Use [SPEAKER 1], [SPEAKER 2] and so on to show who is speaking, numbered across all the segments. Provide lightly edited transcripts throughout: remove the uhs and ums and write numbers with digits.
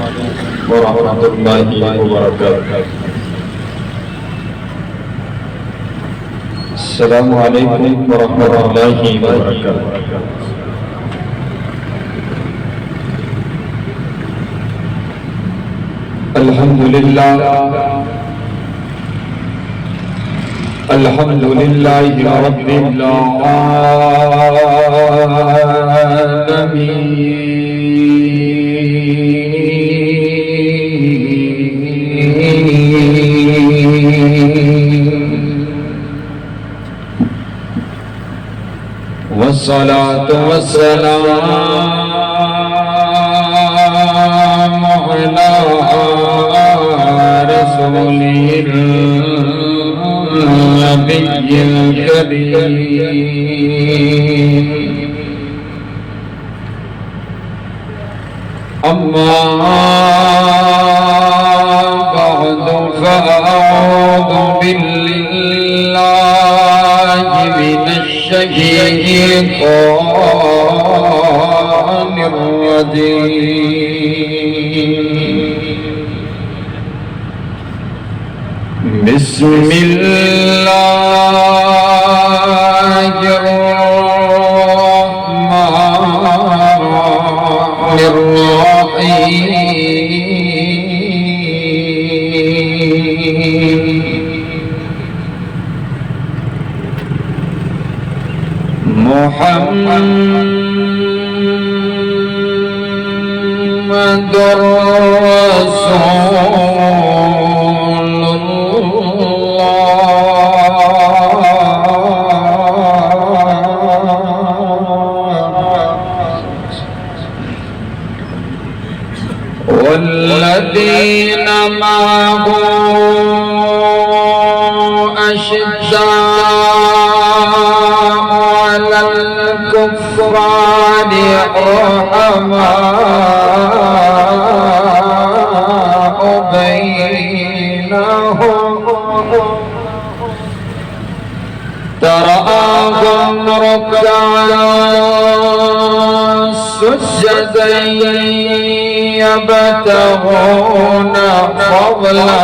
[SPEAKER 1] ورحمۃ اللہ وبرکاتہ۔ السلام علیکم ورحمۃ اللہ وبرکاتہ۔ الحمدللہ رب العالمین، والصلاة والسلام علی رسول النبی الکریم، اما بعد فاعوذ باللہ من الشیطان الرجیم، بسم اللہ الرحمن الرحیم، محمد رسول والذین معه أشداء على الكفار رحماء بينهم، تراهم ركعا سجدا يبتغون فضلا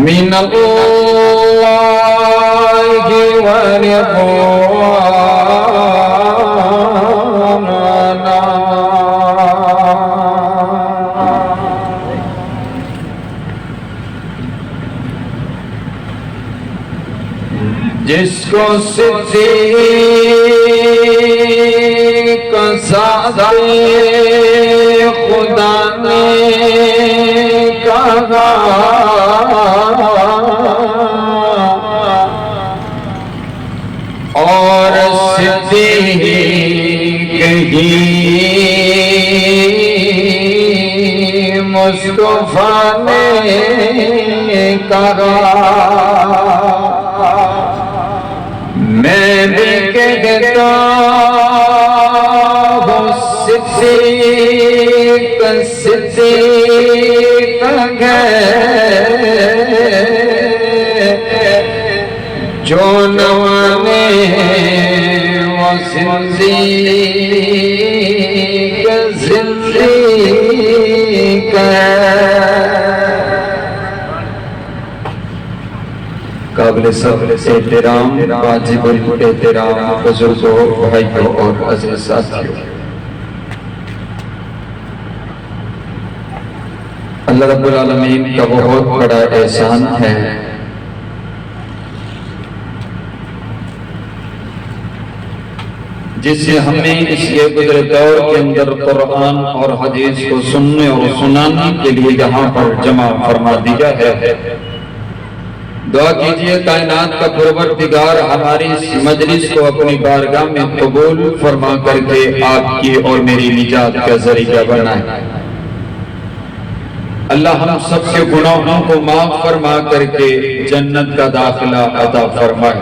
[SPEAKER 1] من الله ورضوانا، جس کو صدیق سعادت خدا نے کہا، اور صدیق ہی مصطفیٰ نے کہا، میں بھی کہتا ہوں صدیق صدیق ہے، جو نوانے وہ صدیق صدیق ہے۔ قابل صبر احترام واجب الاحترام بزرگوں، بھائیوں اور عزیز ساتھیوں، اللہ رب العالمین کا بہت بڑا احسان ہے جس سے ہمیں اس گزرے دور کے اندر قرآن اور حدیث کو سننے اور سنانے کے لیے یہاں پر جمع فرما دیا ہے۔ دعا کیجئے کائنات کا پروردگار ہماری اس مجلس کو اپنی بارگاہ میں قبول فرما کر کے آپ کی اور میری نجات کا ذریعہ بنائے۔ اللہ ہم سب کے گناہوں کو معاف فرما کر کے جنت کا داخلہ عطا فرمائے۔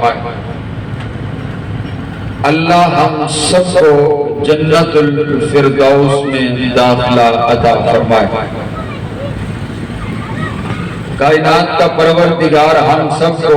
[SPEAKER 1] اللہ ہم سب کو جنت الفردوس میں داخلہ عطا فرمائے۔ کائنات کا پروردگار ہم سب کو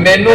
[SPEAKER 1] ਮੈਨੂੰ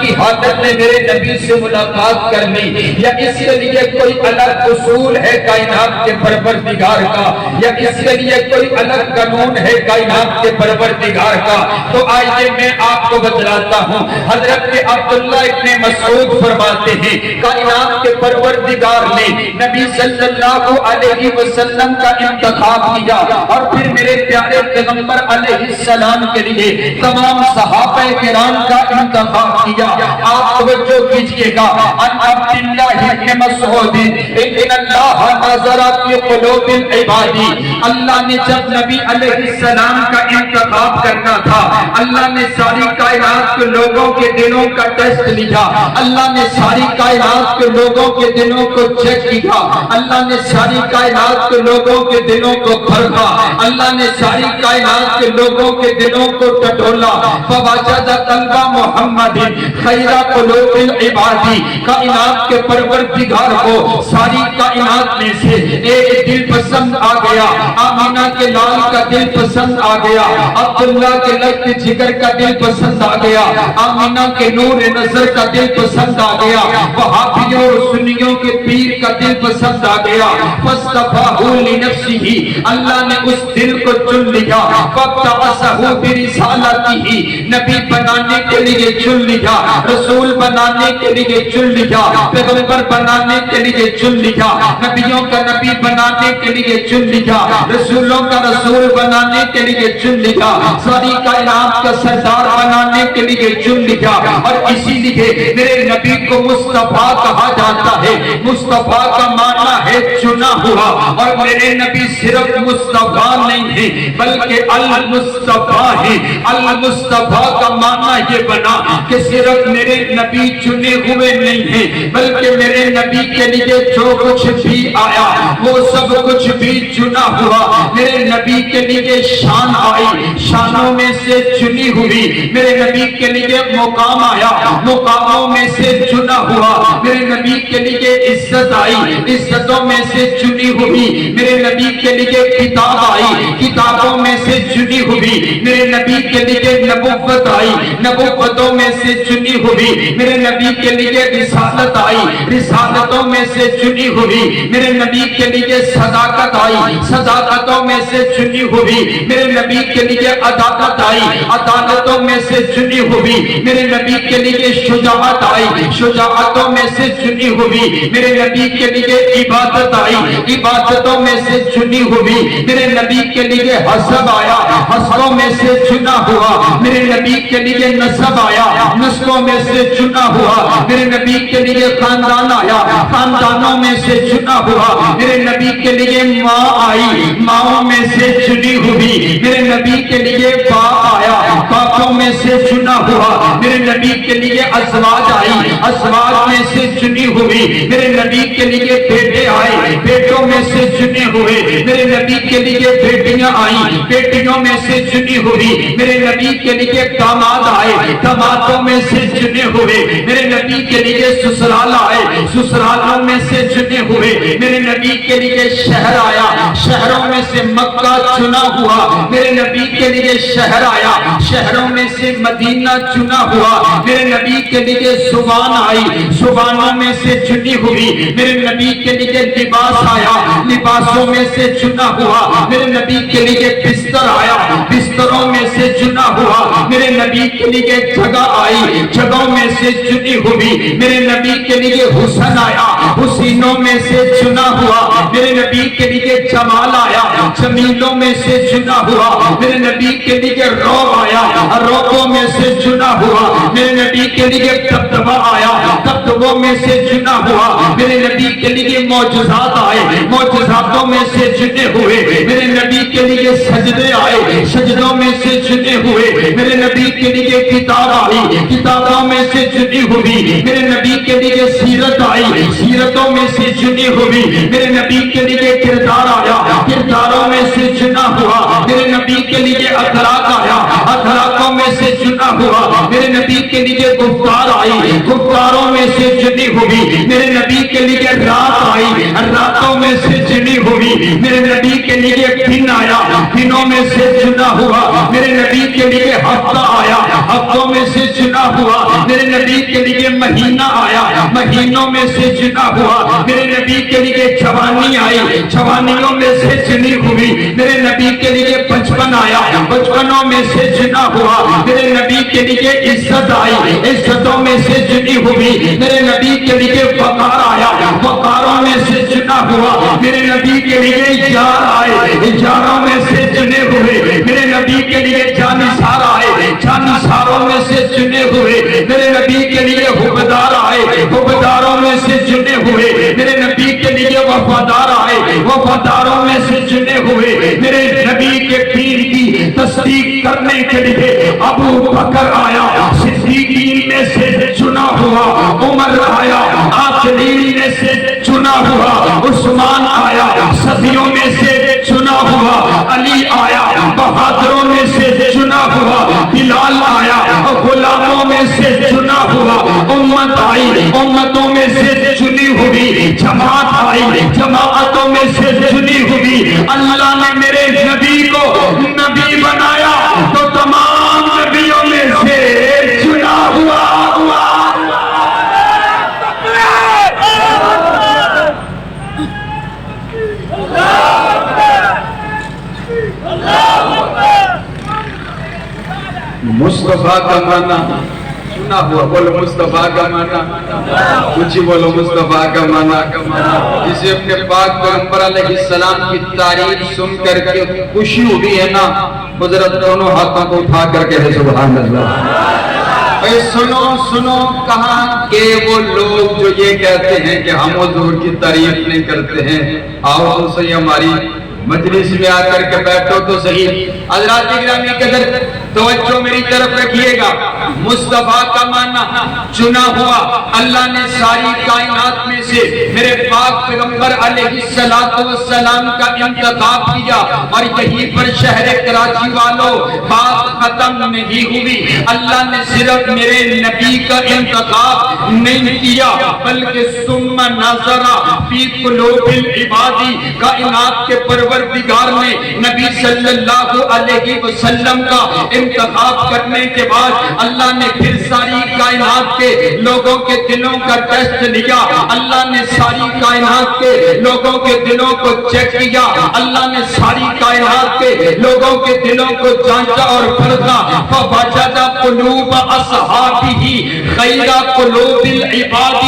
[SPEAKER 1] کی حالت میں میرے نبی سے ملاقات کر لی، یا اس کے لیے کوئی الگ اصول ہے کائنات کے پروردگار کا، یا اس کے لیے کوئی الگ قانون ہے کائنات کے پروردگار کا، تو آئیے میں آپ کو بتلاتا ہوں۔ حضرت عبداللہ ابن مسعود فرماتے ہیں کائنات کے پروردگار نے نبی صلی اللہ علیہ وسلم کا انتخاب کیا، اور پھر میرے پیارے پیغمبر علیہ السلام کے لیے تمام صحابہ کرام کا انتخاب کیا۔ آپ توجہ کیجئے گا، ان عبداللہ ابن مسعود ان اللہ نظر فی قلوب العباد، اللہ نے جب نبی علیہ السلام کا انتخاب کرنا تھا، اللہ نے ساری کائنات کے لوگوں کے دلوں کا ٹیسٹ لیا، اللہ نے ساری کائنات کے لوگوں کے دلوں کو چیک کیا، اللہ نے ساری کائنات کے لوگوں کے دلوں کو پرکھا، اللہ نے ساری کائنات کے لوگوں کے دلوں کو ٹٹولا، فوجد قلب محمد خیر قلوب العباد، کائنات کے پروردگار کو ساری کائنات میں سے ایک دل پسند آ گیا، آمینہ کے لال کا دل پسند آ گیا، عبداللہ کے لگت جگر کا دل پسند آ گیا، آمینہ کے نور نظر کا دل پسند آ گیا، وہابیوں اور سنیوں کے پیر کا دل پسند آ گیا، فاصطفاہ لنفسہ، اللہ نے اس دل کو چن لیا، فابتعثہ برسالتہ، نبی بنانے کے لیے چن لیا، رسول بنانے کے لیے چن لیا، پیغمبر بنانے کے لیے چن لیا، نبیوں کا نبی بنانے کے لیے چن لیا، رسولوں کا رسول بنانے کے لیے چن لیا، ساری کائنات کا سردار بنانے کے لیے چن لیا، اور اسی لیے میرے نبی کو مصطفیٰ کہا جاتا ہے۔ مصطفیٰ کا معنی ہے چنا ہوا، اور میرے نبی صرف مصطفیٰ نہیں ہے بلکہ المصطفیٰ ہے۔ المصطفیٰ کا معنی یہ بنا کہ صرف میرے نبی چنے ہوئے نہیں ہیں بلکہ میرے نبی کے لیے جو کچھ بھی آیا وہ سب کچھ بھی چنا ہوا، میرے نبی کے لیے شان آئی، شانوں میں سے چنی ہوئی، میرے نبی کے لیے مقام آیا، مقاموں میں سے چنا ہوا، میرے نبی کے لیے عزت آئی، عزتوں میں سے چنی ہوئی، میرے نبی کے لیے کتاب آئی، کتابوں میں سے چنی ہوئی، میرے نبی کے لیے نبوت آئی، نبوتوں میں سے چنی ہوئی، میرے نبی کے لیے رسالت آئی، رسالتوں میں سے چنی ہوئی، میرے نبی کے لیے صداقت آئی، صداقتوں میں سے چنی ہوئی، میرے نبی کے لیے عدالت آئی، عدالتوں میں سے چنی ہوئی، میرے نبی کے لیے شجاعت آئی، شجاعتوں میں سے چنی ہوئی، میرے نبی کے لیے عبادت آئی، عبادتوں میں سے چنی ہوئی، میرے نبی کے لیے حسب آیا، حسبوں میں سے چنا ہوا، میرے نبی کے لیے نسب آیا، نسبوں میں سے چنا ہوا، میرے نبی کے لیے خاندان آیا، خاندانوں میں سے چنا ہوا، میرے نبی کے لیے ماں آئی، ماؤں میں سے چنی ہوئی، میرے نبی کے لیے باپ آیا، باپوں میں سے چنا ہوا، میرے نبی کے لیے ازواج آئی، ازواج میں سے چنی ہوئی، میرے نبی کے لیے بیٹے آئے، بیٹوں میں سے چنے ہوئے، میرے نبی کے لیے بیٹیاں آئیں، بیٹیوں میں سے چنی ہوئی، میرے نبی کے لیے داماد آئے، دامادوں میں سے چنے ہوئے، میرے نبی کے لیے سسرال آئے، سسرالوں میں سے چنے ہوئے، میرے نبی کے لیے شہر آیا، شہروں میں سے مکہ چنا ہوا، میرے نبی کے لیے شہر آیا، شہروں میں سے مدینہ چنا ہوا، میرے نبی کے لیے زبان آئی، زبانوں میں سے چنی ہوئی، میرے نبی کے لیے لباس آیا، لباسوں میں سے چنا ہوا، میرے نبی کے لیے بستر آیا، بستروں میں سے چنا ہوا، میرے نبی کے لیے جگہ آئی، جگہوں میں سے چنی ہوئی، میرے نبی کے لیے حسن آیا، حسینوں میں سے چنا ہوا، میرے نبی کے لیے جمال آیا، جمیلوں میں سے چنا ہوا، میرے نبی کے لیے روب آیا، روبوں میں سے چنا ہوا، میرے نبی کے لیے دبدبہ آیا، دبدبوں میں سے چنا ہوا، میرے نبی کے لیے معجزات آئے، معجزاتوں میں سے چنے ہوئے، میرے نبی کے لیے سجدے آئے، سجدوں میں سے چنے ہوئے، میرے نبی کے لیے کتاب آئی، کتابوں میں سے چنی ہوئی، میرے نبی کے لیے سیرت آئی، سیرتوں میں سے چنی ہوئی، میرے نبی کے لیے کردار آیا، کرداروں میں سے چنا ہوا، میرے نبی کے لیے اخلاق آیا، اخلاقوں میں سے چنا ہوا، میرے
[SPEAKER 2] نبی کے لیے گفتار آئی، گفتاروں میں سے جنی ہوئی، میرے نبی کے لیے رات آئی، راتوں میں سے جنی ہوئی، میرے نبی کے لیے دن آیا، دنوں میں سے چنا ہوا، میرے نبی کے لیے ہفتہ آیا، ہفتوں میں سے چنا ہوا، میرے نبی کے لیے مہینہ آیا، مہینوں میں سے چنا ہوا، میرے نبی کے لیے جوانی آئی، جوانیوں میں سے چنی ہوئی، میرے نبی کے لیے بچپن آیا، بچپنوں میں سے چنا ہوا، میرے نبی کے لیے عزت آئی، عزتوں میں سے چنی ہوئی، میرے نبی کے لیے وقار آیا، وقاروں میں سے چنا ہوا، میرے نبی کے لیے یار آئے، یاروں میں سے چنے ہوئے، میرے نبی کے لیے جانثار آئے، جانثاروں میں سے چنے ہوئے، میرے نبی کے لیے حبدار آئے، حبداروں میں سے چنے ہوئے، میرے نبی کے لیے وفادار آئے، وفاداروں میں سے چنے ہوئے، میرے نبی کے دین کی تصدیق کرنے کے لیے ابو بکر آیا، صدیقین میں سے چنا ہوا، عمر آیا، عاقلین میں سے چنا ہوا، عثمان آیا، صدیوں میں سے چنا ہوا، علی آیا، بہادروں میں سے چنا ہوا، بلال آیا، غلاموں میں سے چنا ہوا، امت آئی، امتوں میں سے چنی ہوئی، جماعت آئی، جماعتوں میں سے چنی ہوئی، اللہ نے میرے نبی کو نبی بنایا تو تمام نبیوں میں سے چنا ہوا۔
[SPEAKER 1] مصطفیٰ کا معنی سنا ہوا، بولو مصطفیٰ کا معنی، کچھ بولو مصطفیٰ کا معنی۔ جسے اپنے پاک پیغمبر علیہ السلام کی تعریف سن کر کے خوشی ہوئی ہے نا، حضرت دونوں ہاتھوں کو اٹھا کر کہے سبحان اللہ۔ اے سنو سنو، کہاں کہ وہ لوگ جو یہ کہتے ہیں کہ ہم حضور کی تعریف نہیں کرتے ہیں، آؤ تو صحیح ہماری مجلس میں آ کر کے بیٹھو تو صحیح۔ حضرات گرامی قدر توجہ میری طرف رکھیے گا، مصطفیٰ کا معنی چنا ہوا، اللہ نے ساری کائنات میں سے میرے پاک پیغمبر علیہ السلام کا انتخاب کیا، اور یہیں پر شہر کراچی والوں بات ختم نہیں ہوئی، اللہ نے صرف میرے نبی کا انتخاب نہیں کیا بلکہ ثم نظر فی قلوب العباد، کائنات کے پروردگار نے نبی صلی اللہ علیہ وسلم کا انتخاب کرنے کے بعد اللہ نے پھر ساری کائنات کے لوگوں کے دلوں کا ٹیسٹ لیا، اللہ نے ساری کائنات کے لوگوں کے دلوں کو چیک کیا، اللہ نے ساری کائنات کے لوگوں کے دلوں کو جانچا اور پرکھا، فوجد قلوب اصحابہ غیر قلوب العباد،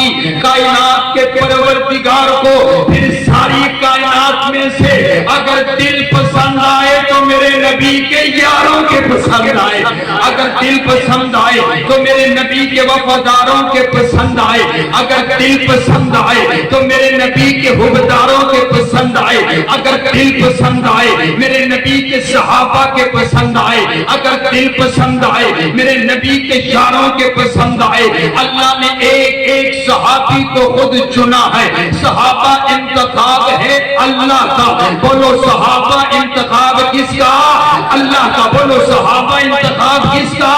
[SPEAKER 1] کائنات کے پروردگار کو پھر ساری کائنات میں سے اگر دل پسند آئے تو میرے نبی کے یاروں کے پسند آئے، اگر دل پسند آئے تو میرے نبی کے وفاداروں کے پسند آئے، اگر دل پسند آئے تو میرے نبی کے حبداروں کے پسند آئے، اگر دل پسند آئے میرے نبی کے صحابہ کے پسند آئے، اگر دل پسند آئے میرے نبی کے یاروں کے پسند آئے۔ اللہ نے ایک ایک صحابی کو خود چنا ہے، صحابہ انتخاب ہے اللہ کا، بولو صحابہ انتخاب کس کا؟ اللہ کا، بولو صحابہ انتخاب کس کا؟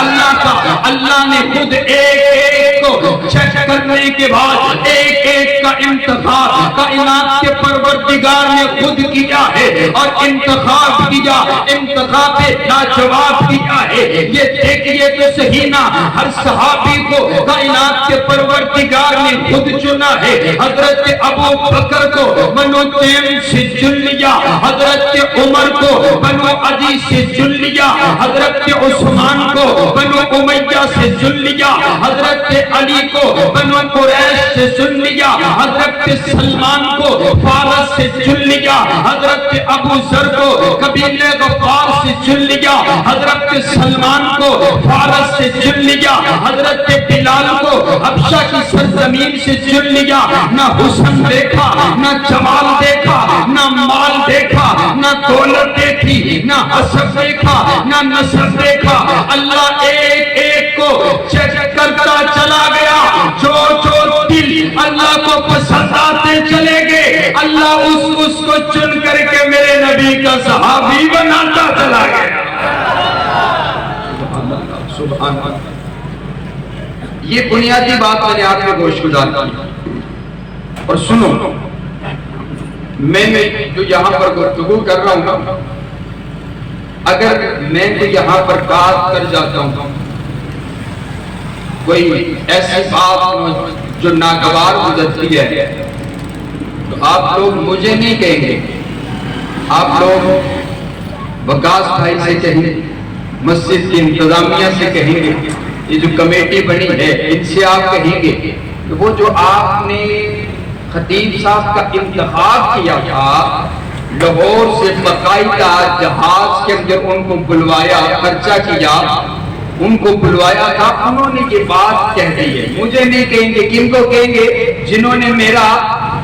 [SPEAKER 1] اللہ کا۔ اللہ نے خود ایک ایک کو چیک کرنے کے بعد ایک ایک کا انتخاب کائنات کے پروردگار نے خود کیا ہے، اور انتخاب کیا، انتخاب لاجواب کیا ہے۔ یہ دیکھئے تو صحیح نا، ہر صحابی کو کائنات کے پروردگار نے خود چنا ہے۔ حضرت ابو بکر کو بنو تیم سے چن لیا، حضرت عمر کو بنو عدی سے چن لیا، حضرت عثمان کو بنو امیہ سے چن لیا، حضرت علی کو بنو قریش سے چن لیا، حضرت سلمان کو فارس سے چن لیا، حضرت ابو ذر کو قبیلہ غفار سے چن لیا، حضرت سلمان کو فارس سے چن لیا، حضرت بلال کو حبشہ کی سرزمین سے چن لیا۔ نہ حسن دیکھا، نہ جمال دیکھا، نہ مال دیکھا، نہ دولت دیکھی، نہ حسب دیکھا، نہ نسب دیکھا، اللہ ایک ایک کو چیک کرتا چلا گیا۔ جو جو دل اللہ کو پسند آتے چلے گئے، اللہ اس کو چن کر کے میرے نبی کا صحابی بناتا چلا گیا۔ سبحان اللہ۔
[SPEAKER 2] یہ بنیادی بات میں نے آپ میں گوش گزار کی. اور سنو، میں جو یہاں پر گفتگو کر رہا ہوں، اگر میں تو یہاں پر بات کر جاتا ہوں کوئی ایسی بات جو ناگوار گزرتی ہے، تو آپ لوگ مجھے نہیں کہیں گے، آپ لوگ وقاص بھائی سے کہیں گے، مسجد کی انتظامیہ سے کہیں گے، یہ جو کمیٹی بنی ہے ان سے آپ کہیں گے کہ وہ جو آپ نے خطیب صاحب کا انتخاب کیا تھا، لاہور سے باقاعدہ جہاز کے اندر ان کو بلوایا، خرچہ کیا، ان کو بلوایا تھا، انہوں نے یہ بات کہہ دی ہے. مجھے نہیں کہیں گے، کن کو کہیں گے؟ جنہوں نے میرا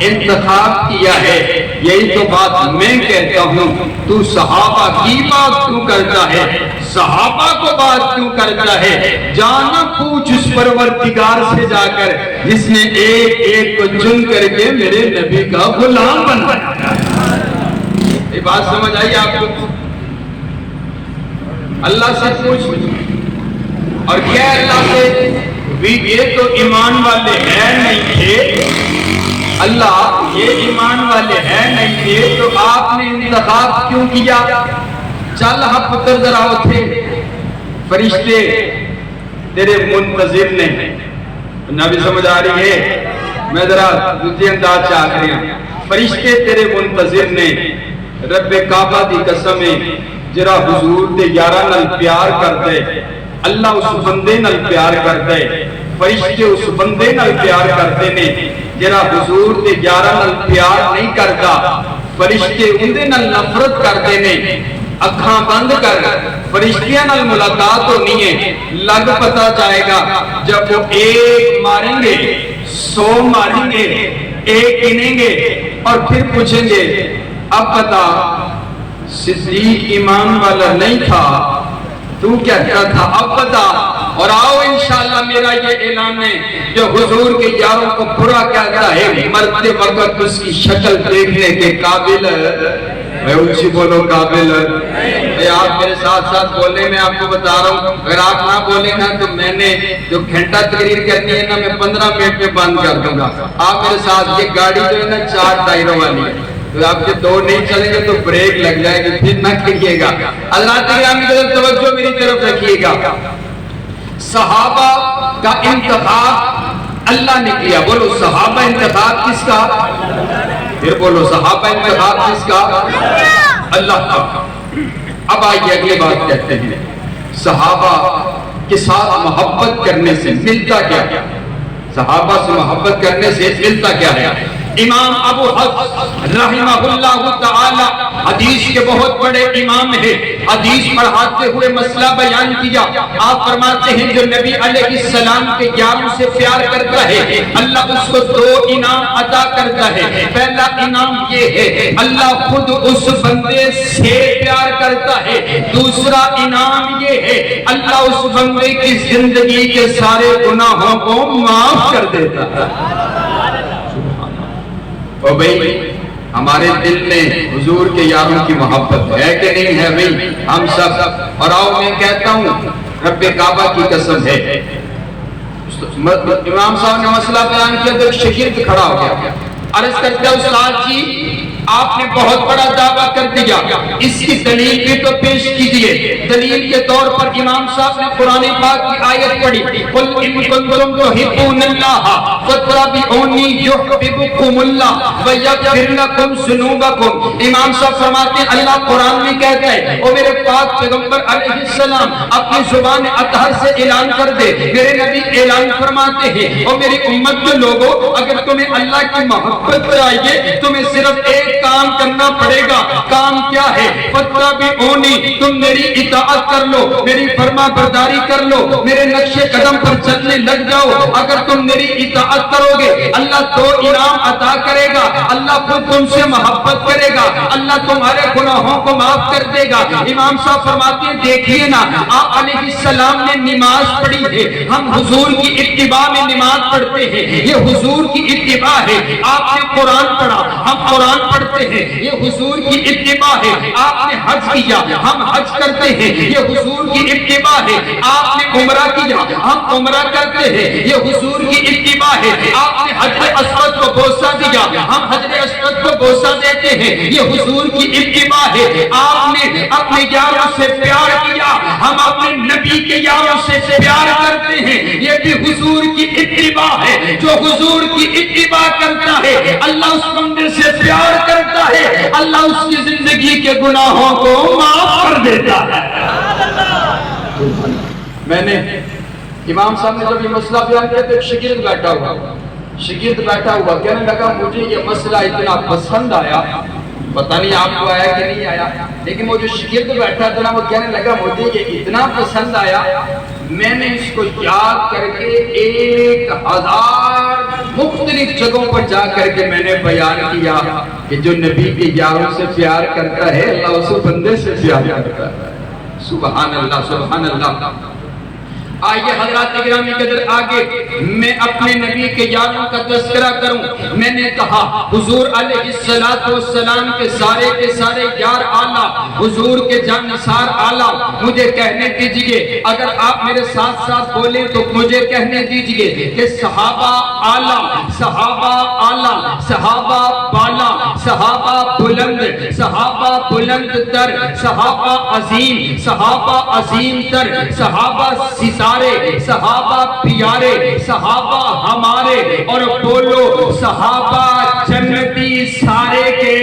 [SPEAKER 2] انتخاب کیا ہے. یہی تو بات میں کہتا ہوں، تو صحابہ کی بات کیوں کرتا ہے؟ صحابہ کو بات کیوں کرتا ہے؟ جانا پوچھ اس پروردگار سے جا کر جس نے ایک ایک کو چن کر کے میرے نبی کا غلام بنایا. یہ بات سمجھ آئی آپ کو؟ اللہ سے پوچھ، اور کیا اللہ سے بھی یہ تو ایمان والے ہیں نہیں تھے، اللہ یہ ایمان والے ہیں نہیں تھے تو آپ نے انتخاب کیوں کیا؟ چل ہاں پتر ذرا اٹھے، فرشتے تیرے منتظر نے. نبی سمجھ آ رہی ہے؟ میں ذرا دوسری انداز سے آ رہی ہوں. فرشتے تیرے منتظر نے، رب کعبہ دی قسم ہے جرا حضور دے یارہ نال پیار کر دے، اللہ اس بندے نال پیار کر دے، فرشتے اس بندے نال پیار کرتے نے جرا حضور دے یارہ نال پیار نہیں کرتا، فرشتے اندے نال نفرت کرتے نے. اکھاں بند کر، فرشتیاں نال ملاقات ہونی ہے، لگ پتا جائے گا جب وہ ایک ماریں گے، 100 ماریں گے، ایک گنیں گے اور پھر پوچھیں گے اب بتا صدیق ایمان والا نہیں تھا تو کیا کیا تھا، اب بتا. اور آؤ انشاءاللہ میرا یہ اعلان ہے، جو حضور کے یاروں کو برا کہتا ہے مرتے وقت اس کی شکل دیکھنے کے قابل، میں اونچی بولو قابل. آپ میرے ساتھ ساتھ بولنے میں آپ کو بتا رہا ہوں، اگر آپ نہ بولیں نا تو میں نے جو گھنٹہ تقریر کرنی ہے نا میں 15 منٹ میں بند کر دوں گا. آپ میرے ساتھ، یہ گاڑی جو ہے نا 4 ٹائروں والی ہے، تو آپ کے 2 نہیں چلیں گے تو بریک لگ جائے گی، پھر نہ کریے گا. اللہ تعالیٰ کی طرف توجہ میری طرف رکھیے گا. صحابہ کا انتخاب اللہ نے کیا. بولو صحابہ انتخاب کس کا؟ پھر بولو صحابہ انتخاب کس کا؟ اللہ کا. اب آئیے اگلی بات کہتے ہیں، صحابہ کے ساتھ محبت کرنے سے ملتا کیا؟ صحابہ سے محبت کرنے سے ملتا کیا ہے؟ امام ابو حفص رحمہ اللہ تعالی حدیث کے بہت بڑے امام ہیں، حدیث پڑھاتے ہوئے مسئلہ بیان کیا. آپ فرماتے ہیں جو نبی علیہ السلام کے یاروں سے پیار کرتا ہے اللہ اس کو 2 انعام عطا کرتا ہے. پہلا انعام یہ ہے اللہ خود اس بندے سے پیار کرتا ہے. دوسرا انعام یہ ہے اللہ اس بندے کی زندگی کے سارے گناہوں کو معاف کر دیتا ہے. اور بھئی ہمارے دل میں حضور کے یاروں کی محبت ہے کہ نہیں ہے بھئی؟ ہم سب. اور آؤ میں کہتا ہوں رب کعبہ کی قسم ہے، امام صاحب نے مسئلہ بیان کیا تو ایک شاگرد کھڑا ہو گیا، عرض کرتا ہے استاد جی آپ نے بہت بڑا دعویٰ کر دیا، اس کی دلیل بھی تو پیش کیجئے. دلیل کے طور پر امام صاحب نے قرآن پاک کی آیت پڑھی، قل ان کنتم تحبون اللہ فاتبعونی یحببکم اللہ ویغفر لکم ذنوبکم. امام صاحب فرماتے ہیں اللہ قرآن میں کہتا ہے او میرے پاک پیغمبر علیہ السلام اپنی زبان اطہر سے اعلان کر دے. میرے نبی اعلان فرماتے ہیں او میری امت کے لوگوں اگر تمہیں اللہ کی محبت چاہیے تمہیں صرف ایک کام کرنا پڑے گا. کام کیا ہے؟ فاتبعونی، تم میری اطاعت کر لو، میری فرما برداری کر لو، میرے نقش قدم پر چلنے لگ جاؤ. اگر تم میری اطاعت کرو گے اللہ 2 انعام عطا کرے گا، اللہ خود تم سے محبت کرے گا، اللہ تمہارے گناہوں کو معاف کر دے گا. امام صاحب فرماتے ہیں دیکھیے نا آپ علیہ السلام نے نماز پڑھی ہے، ہم حضور کی اتباع میں نماز پڑھتے ہیں، یہ حضور کی اتباع ہے. آپ نے قرآن پڑھا، ہم قرآن پڑھتے ہیں، یہ حضور کی اتباع ہے. آپ نے حج کیا، ہم حج کرتے ہیں یہ حضور کی اتباع ہے، آپ نے عمرہ کیا ہم عمرہ کرتے ہیں یہ حضور کی اتباع ہے، آپ نے حجر اسود کو بوسہ دیا ہم حجر اسود کو بوسہ دیتے ہیں یہ حضور کی اتباع ہے، آپ نے اپنے یاروں سے پیار کیا ہم اپنے نبی کے یاروں سے پیار کرتے ہیں یہ بھی حضور کی اتباع ہے، جو حضور کی اتباع کرتا ہے اللہ اس بندے سے پیار کرتا ہے، اللہ اس کی زندگی کے گناہوں کو معاف کر دیتا ہے۔ میں نے امام صاحب نے جب یہ مسئلہ بیان کیا تو ایک شاگرد بیٹھا ہوا کہنے لگا مجھے یہ مسئلہ اتنا پسند آیا، پتہ نہیں آپ کو آیا کہ نہیں آیا، لیکن وہ جو شاگرد بیٹھا تھا نا وہ کہنے لگا مجھے یہ اتنا پسند آیا میں نے اس کو یاد کر کے 1000 مختلف جگہوں پر جا کر کے میں نے بیان کیا کہ جو نبی کے یاروں سے پیار کرتا ہے اللہ اس بندے سے پیار کرتا ہے۔ سبحان اللہ سبحان اللہ۔ آئیے حضرات گرامی قدر آگے میں اپنے نبی کے یاروں کا تذکرہ کروں۔ میں نے کہا حضور علیہ السلام کے سارے یار اعلیٰ، حضور کے جانثار اعلیٰ، مجھے کہنے دیجئے اگر آپ میرے ساتھ ساتھ بولیں تو مجھے کہنے دیجئے کہ صحابہ اعلیٰ، صحابہ اعلیٰ، صحابہ بالا، صحابہ بلند، صحابہ بلند تر، صحابہ عظیم، صحابہ عظیم تر، صحابہ صحابہ پیارے، صحابہ ہمارے، اور بولو صحابہ جنتی سارے کے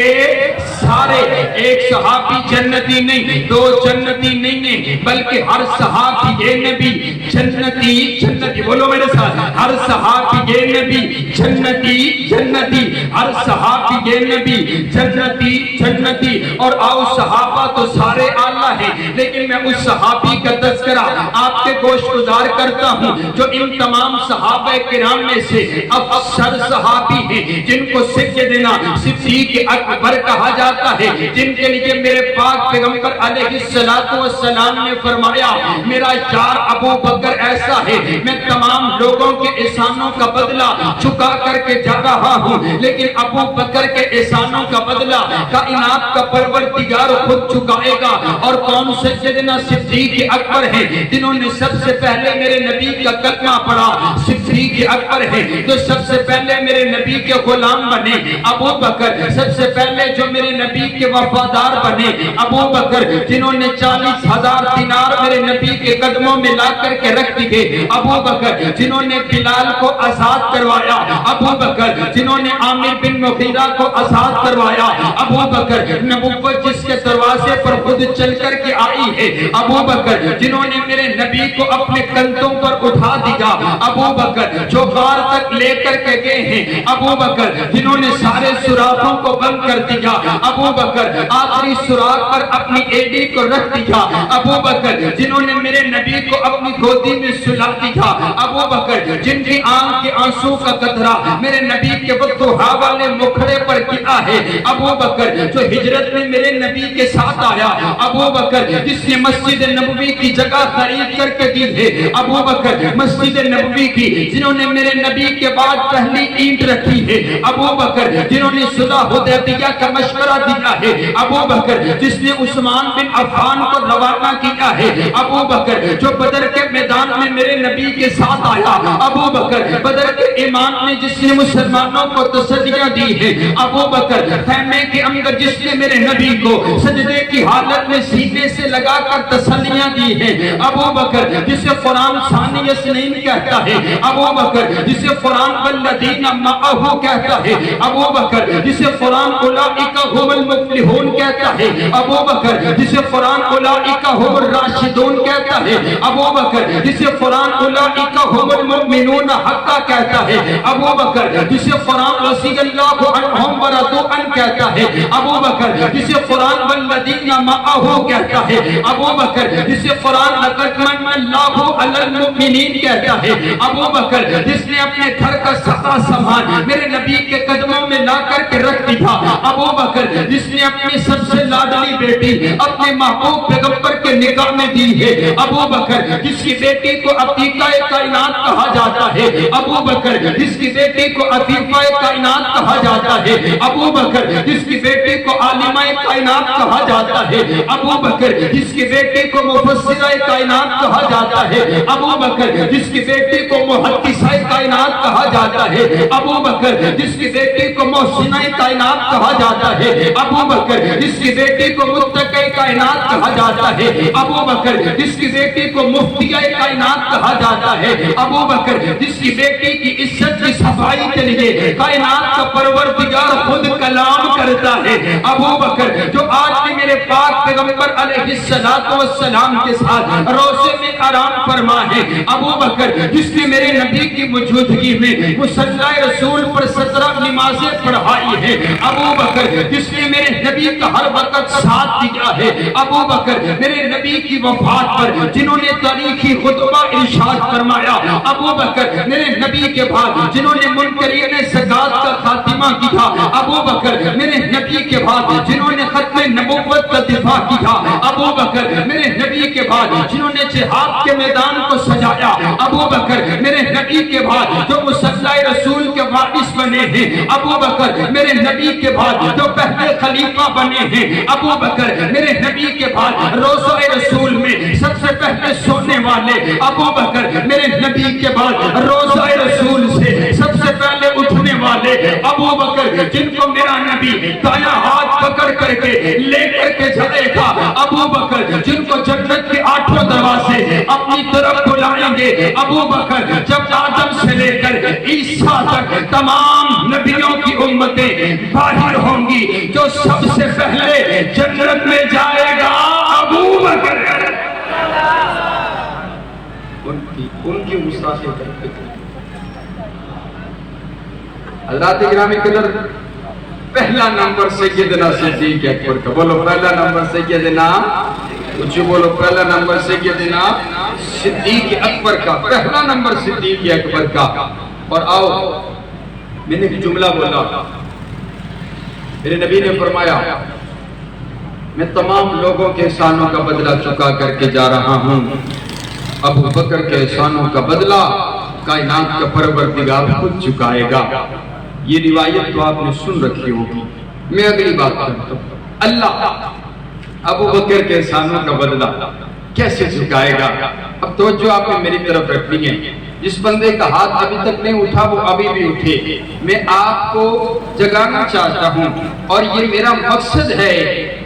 [SPEAKER 2] سارے۔ ایک صحابی جنتی نہیں، دو جنتی نہیں بلکہ ہر صحابی یہ نبی جنتی جنتی، بولو میرے ساتھ ہر صحابی یہ نبی جنتی جنتی، ہر صحابی یہ نبی جنتی جنتی۔ اور آؤ صحابہ تو سارے اعلیٰ ہیں لیکن میں اس صحابی کا تذکرہ آپ کے گوش گزار کرتا ہوں جو ان تمام صحابہ کرام میں سے افضل صحابی ہیں، جن کو سیدنا صدیق اکبر کہا جاتا ہے، جن کے لیے میرے پاک پیغمبر علیہ السلام نے فرمایا میرا یار ابو بکر ایسا ہے میں تمام لوگوں کے احسانوں کا بدلہ چکا کر کے جا رہا ہوں لیکن ابو بکر کے احسانوں کا بدلہ کائنات کا پروردگار خود چکائے گا۔ اور کون سے سیدنا صدیق اکبر ہیں جنہوں نے سب سے پہلے میرے نبی کا کلمہ پڑھا، صدیق اکبر ہیں جو سب سے پہلے میرے نبی کے غلام بنے، ابو بکر سب سے پہلے جو میرے نبی کے وفادار بنے، ابو بکر جنہوں نے 40,000 دینار میرے نبی کے قدموں میں لا کر کے رکھ دیے، ابو بکر جنہوں نے بلال کو آزاد کروایا، ابو بکر جنہوں نے عامر بن مغیرہ کو آزاد کروایا، ابو بکر نبوت جس کے دروازے پر خود چل کر کے آئی ہے، ابو بکر جنہوں نے میرے نبی کو اپنے کندھوں پر اٹھا دیا، ابو بکر جو غار تک لے کر کے گئے ہیں، ابو بکر جنہوں نے سارے سوراخوں کو بند کر دیا، ابو بکر آخری سوراخ پر اپنی ایڈی کو رکھ دیا، ابو بکر جنہوں نے میرے نبی کو اپنی گودی میں سلا دیا، ابو بکر جن کی آنکھ کے آنسو کا قطرہ میرے نبی کے وضحا والے مکھڑے پر گرا ہے، ابو بکر جو ہجرت میں میرے نبی کے ساتھ آیا، ابو بکر جس نے مسجد نبوی کی جگہ خرید کر کے دی ہے، ابو بکر مسجد نبوی کی جنہوں نے میرے نبی کے بعد پہلی اینٹ رکھی ہے، ابو بکر جنہوں نے صلح حدیبیہ کا مشورہ دیا ہے، ابو بکر جس نے عثمان بن عفان کو روانہ کیا ہے، ابو بکر جو بدر کے میدان میں میرے نبی کے ساتھ آیا، ابو بکر بدر کے امام نے جس نے مسلمانوں کو تسلیاں دی ہے، ابو بکر خیمے کے اندر جس نے میرے نبی کو سجدے کی حالت میں سینے سے لگا کر تسلیاں دی ہے، ابو بکر جسے قرآن ثانی اثنین کہتا ہے، ابو بکر جسے قرآن والذین معہ کہتا ہے، ابو بکر جسے قرآن اولئک هم المفلحون کہتا ہے، ابو بکر جسے قرآن اولئک هم الراشدون کہتا ہے، ابو بکر جسے قرآن اولئک هم المؤمنون حقا کہتا ہے، ابو بکر جسے قرآن رضی اللہ عنہم ورضوا عنہ کہتا ہے، ابو بکر جسے قرآن والذین معہ کہتا ہے، ابو بکر جسے قرآن لقد من اللہ علی المؤمنین کہتا ہے، ابو بکر جس نے اپنے گھر کا سارا سامان میرے نبی کے قدموں میں لا کر کے رکھ دیا، ابو بکر جس نے اپنی سب سے لاڈلی بیٹی اپنے محبوب پیغمبر کے نکاح میں دی ہے ابو بکر جس کی بیٹی کو عتیقہ کائنات کہا جاتا ہے ابو بکر جس کی بیٹی کو عتیقہ کائنات کہا جاتا ہے ابو بکر جس کی بیٹی کو عالمہ کائنات کہا جاتا ہے ابو بکر جس کی بیٹی کو مفسرہ کائنات کہا جاتا ہے ابو بکر جس کی بیٹی کو محدثہ کائنات کہا جاتا ہے ابو بکر جس کی بیٹی کو محسنہ کائنات کہا جاتا ہے ابو بکر جس کی بیٹی کو متقی کائنات کہا جاتا ہے ابو بکر جس کی بیٹی کو مفتیہ کائنات کہا جاتا ہے ابو بکر جس کی بیٹی کی عزت کی صفائی کے لیے کائنات کا پروردگار خود کلام کرتا ہے ابو بکر جو آج بھی میرے پاک پیغمبر علیہ السلام کے ساتھ روزے میں آرام فرما ہے ابو بکر جس نے میرے نبی کی موجودگی میں مصلی رسول پر 17 نمازیں پڑھائی ہے ابو بکر جس نے میرے نبی کا ہر وقت ساتھ دیا ہے ابو بکر میرے نبی کی وفات پر جنہوں نے تاریخی خطبہ ارشاد فرمایا ابو بکر میرے نبی کے بعد جنہوں نے منکرین زکات کا خاتمہ کیا ابو بکر میرے نبی کے بعد جنہوں نے ختم نبوت کا دفاع کیا ابو بکر میرے نبی کے بعد جنہوں نے جہاد کے میدان کو سجایا ابو بکر میرے نبی کے بعد جو مصلی رسول کے وارث بنے ہیں ابو بکر میرے نبی کے بعد جو پہلے خلیفہ بنے ہیں ابو بکر میرے نبی کے بعد روضہ رسول میں سب سے پہلے سونے والے ابو بکر میرے نبی کے بعد روضہ رسول سے سب سے پہلے اٹھنے والے ابو بکر جن کو میرا نبی دایاں ہاتھ پکڑ کر کے لے کر کے جائے گا ابو بکر جن کو جنت کے 8 دروازے اپنی طرف بلائیں گے ابو بکر جب آدم سے لے کر عیسیٰ تک تمام نبیوں کی امتیں باہر ہوں گی جو سب سے پہلے جنت میں جائے گا ابو بکر ان کی مستحق حضرات گرامی قدر پہلا نمبر سیدنا صدیق اکبر کا بولو پہلا نمبر سیدنا کچھ بولو پہلا نمبر سیدنا صدیق اکبر کا پہلا نمبر صدیق اکبر کا اور آؤ میں نے ایک جملہ بولا میرے نبی نے فرمایا میں تمام لوگوں کے احسانوں کا بدلہ چکا کر کے جا رہا ہوں ابو بکر کے احسانوں کا بدلہ کائنات کا پروردگار خود چکائے گا یہ روایت تو آپ نے سن رکھی ہوگی میں اگلی بات کرتا ہوں اللہ ابو بکر کے احسانوں کا بدلہ کیسے چکائے گا اب توجہ آپ نے میری طرف رکھنی ہے جس بندے کا ہاتھ ابھی تک نہیں اٹھا وہ ابھی بھی اٹھے میں آپ کو جگانا چاہتا ہوں اور یہ میرا مقصد ہے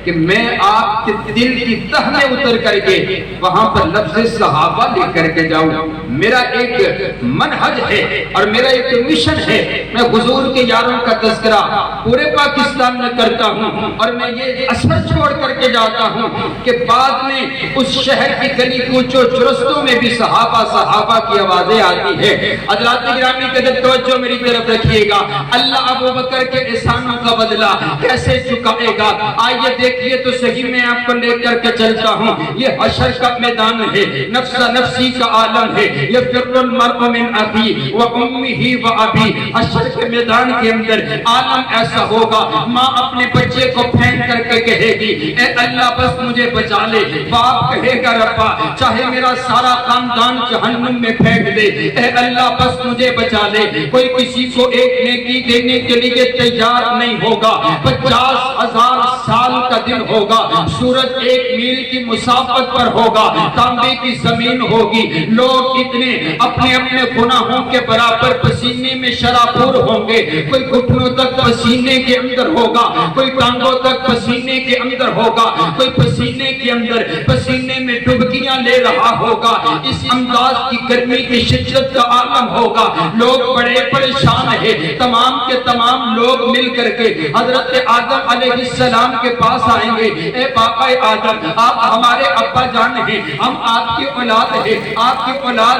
[SPEAKER 2] کہ میں آپ کے دل کی تہ میں اتر کر کے وہاں پر لفظ صحابہ لے کر کے جاؤں میرا ایک منہج ہے اور میرا ایک مشن ہے میں حضور کے یاروں کا تذکرہ پورے پاکستان میں کرتا ہوں اور میں یہ اثر چھوڑ کر کے جاتا ہوں کہ بعد میں اس شہر کی گلی کوچوں چرستوں میں بھی صحابہ کی آوازیں آتی ہے حضرات گرامی قدر توجہ میری طرف رکھیے گا اللہ ابو بکر کے احسانوں کا بدلہ کیسے چکائے گا آئیے دیکھیے تو صحیح میں آپ کو لے کر کے چلتا ہوں یہ حشر کا میدان ہے نفس نفسی کا عالم ہے یفر المرء من اخی و امہ و ابی حشر کے میدان کے اندر عالم ایسا ہوگا ماں اپنے بچے کو پھینک کر کے کہے گی اے اللہ بس مجھے بچا لے باپ کہے گا ربا چاہے میرا سارا خاندان جہنم میں پھینک دے اے اللہ بس مجھے بچا لے کوئی کسی کو ایک نیکی دینے کے لیے تیار نہیں ہوگا 50,000 سال کا دن ہوگا سورج 1 میل کی مسافت پر ہوگا تانبے کی زمین ہوگی لوگ اتنے اپنے اپنے گناہوں کے برابر پسینے میں شرابور ہوں گے کوئی گھٹنوں تک پسینے کے اندر ہوگا کوئی ٹانگوں تک پسینے کے اندر ہوگا کوئی پسینے کے اندر پسینے میں ڈبکیاں لے رہا ہوگا اس انداز کی گرمی کی شدت کا عالم ہوگا لوگ بڑے پریشان ہیں تمام کے تمام لوگ مل کر کے حضرت آدم علیہ السلام کے پاس آئیں گے اے باقا آدم آپ ہمارے ابا جان ہیں ہم آپ کی اولاد ہیں آپ کی اولاد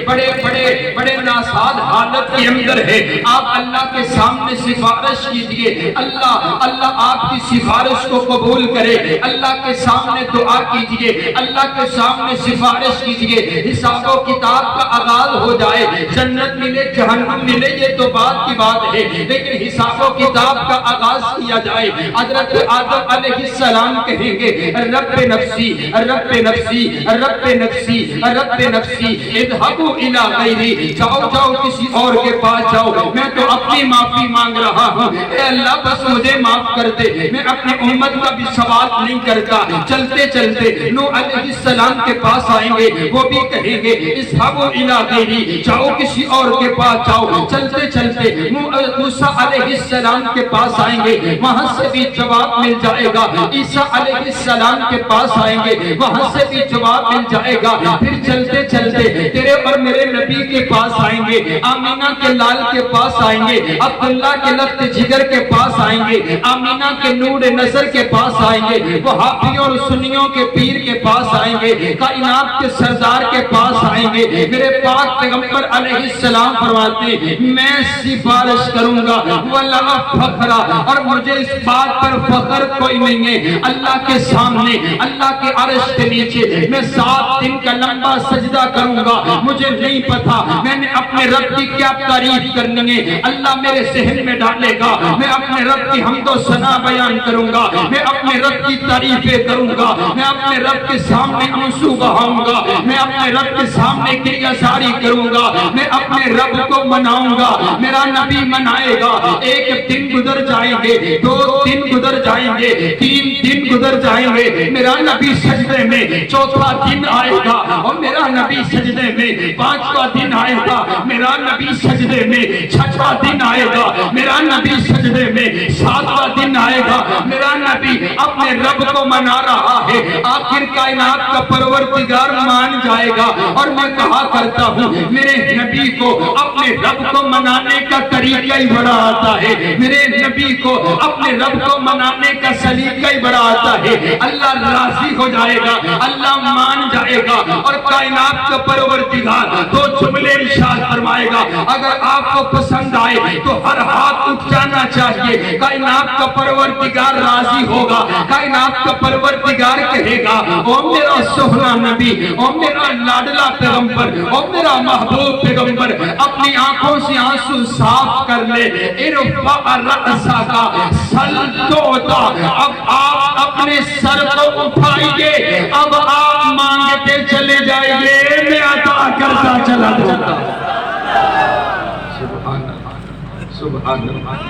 [SPEAKER 2] بڑے ناساد حالت کے اندر ہے آپ اللہ کے سامنے سفارش کیجئے اللہ آپ کی سفارش کو قبول کرے اللہ کے سامنے دعا کیجئے اللہ کے سامنے سفارش کیجئے حساب و کتاب کا آغاز ہو جائے جنت ملے جہنم ملے یہ تو بات کی بات ہے لیکن حساب و کتاب کا آغاز کیا جائے حضرت آدم علیہ السلام کہیں گے رب نفسی رب نفسی رب نفسی رب نفسی اذهبوا الی غیری، جاؤ جاؤ کسی اور کے پاس جاؤ، میں تو اپنی معافی مانگ رہا ہوں، اے اللہ بس مجھے معاف کر دے، میں اپنی امت کا بھی سوال نہیں کرتا۔ چلتے چلتے نوح علیہ السلام کے پاس آئیں گے، وہ بھی کہیں گے اذهبوا الی غیری، جاؤ کسی اور کے پاس جاؤ۔ چلتے چلتے موسیٰ علیہ السلام کے پاس آئیں گے، وہاں سے بھی جواب مل جائے گا۔ عیسیٰ علیہ السلام کے پاس آئیں گے، وہاں سے بھی جواب مل جائے گا۔ پھر چلتے چلتے تیرے اور میرے نبی کے پاس آئیں گے، آمینہ کے لال کے پاس آئیں گے، عبداللہ کے لخت جگر کے پاس آئیں گے، آمینہ کے نور نظر کے پاس آئیں گے، وہابیوں اور سنیوں کے پیر کے پاس آئیں گے، کائنات کے سردار کے پاس آئیں گے۔ میرے پاک پیغمبر علیہ السلام فرماتے ہیں میں سفارش کروں گا وَلَا فَخْرَ، اور مجھے اس بات پر فخر کوئی نہیں ہے، اللہ کے سامنے اللہ کے عرش کے نیچے میں 7 دن کا لمبا سجدہ کروں گا۔ مجھے نہیں پتا میں نے اپنے رب کی کیا تعریف کرنی ہے، اللہ میرے ذہن میں ڈالے گا، میں اپنے رب کی حمد و ثنا بیان کروں گا، میں اپنے رب کی تعریفیں کروں گا، میں اپنے رب کے سامنے آنسو بہاؤں گا، میں اپنے رب کے سامنے گریہ زاری کروں گا، میں اپنے رب کو مناؤں گا، میرا نبی منائے گا۔ 1 دن گزر جائیں گے، 2 دن گزر جائیں گے، 3 دن گزر جائیں گے، میرا نبی سجدے میں، 4تھا دن آئے گا اور میرا نبی سجدے میں، 5واں دن آئے گا میرا نبی سجدے میں، 6واں دن آئے گا میرا نبی سجدے میں، 7واں دن آئے گا میرا نبی اپنے رب کو منا رہا ہے۔ آخر کائنات کا پروردگار مان جائے گا، اور میں کہا کرتا ہوں میرے نبی کو اپنے رب کو منانے کا طریقہ ہی بڑا آتا ہے، میرے نبی کو اپنے رب کو منانے کا سلیقہ ہی بڑا آتا ہے۔ اللہ راضی ہو جائے گا، اللہ مان جائے گا، اور کائنات کا پروردگار 2 جملے ارشاد فرمائے گا، اگر آپ کو پسند آئے تو ہر ہاتھ اٹھ جانا چاہیے۔ کائنات کا پروردگار راضی ہوگا، کائنات کا پروردگار کہے گا او میرا سہنا نبی، او میرا لاڈلا پیغمبر، او میرا محبوب پیغمبر، اپنی آنکھوں سے آنسو صاف کر لے، ارفع رأسک سل تعطیٰ، اب آپ اپنے سر کو اٹھائیے، اب آپ مانگتے چلے جائیے، میں عطا کرتا چلا جاؤں گا۔ سبحان اللہ سبحان اللہ۔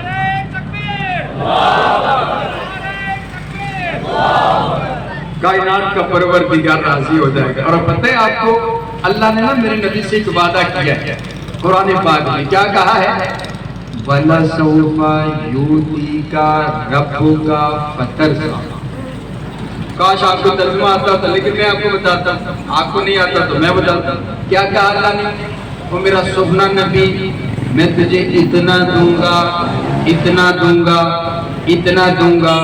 [SPEAKER 2] کائنات کا پروردگار راضی ہو جائے گا۔ اور پتہ ہے آپ کو اللہ نے نا میرے نبی سے ایک وعدہ کیا ہے قرآن پاک میں، کیا کہا ہے؟ وَلَسَوْفَ يُؤْتِيكَ رَبُّكَ فَتَرْضَىٰ۔ کاش آپ کو ترجمہ آتا تھا، لیکن میں آپ کو بتاتا ہوں، آپ کو نہیں آتا تو میں بتاتا ہوں کیا کہا اللہ نے؟ وہ میرا سہنا نبی میں تجھے اتنا دوں گا، اتنا دوں گا، اتنا دوں گا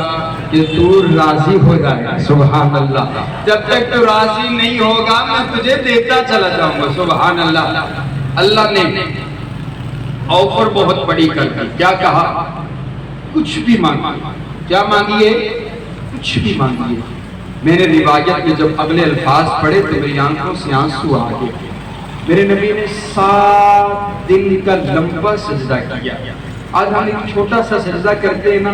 [SPEAKER 2] کہ تو راضی ہو جائے۔ سبحان اللہ، جب تک تو راضی نہیں ہوگا میں تجھے دیتا چلا جاؤں گا۔ سبحان اللہ۔ اللہ نے آفر بہت بڑی کر دی، کیا کہا؟ کچھ بھی مانگیے۔ کیا مانگیے؟ کچھ بھی مانگیے۔ میں نے روایت میں جب اگلے الفاظ پڑھے تو میری آنکھوں سے آنسو آ گئے۔ میرے نبی نے 7 دن کا لمبا سجدہ کیا۔ آج ہم ایک چھوٹا سا سجدہ کرتے ہیں نا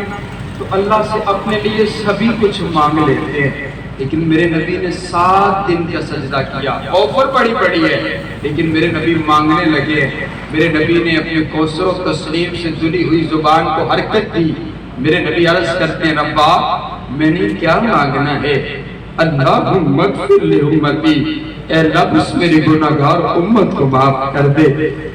[SPEAKER 2] تو اللہ سے اپنے لیے سبھی کچھ مانگ لیتے ہیں، لیکن میرے نبی نے 7 دن کا سجدہ کیا۔ آفر بڑی بڑی ہے لیکن میرے نبی مانگنے لگے۔ میرے نبی نے اپنے کوثر و تسلیم سے جڑی ہوئی زبان کو حرکت دی۔ میرے نبی عرض کرتے ہیں ربا میں نے کیا مانگنا ہے؟ اللہم اغفر لامتی، اے اللہ بس میری گناہگار امت کو معاف کر دے،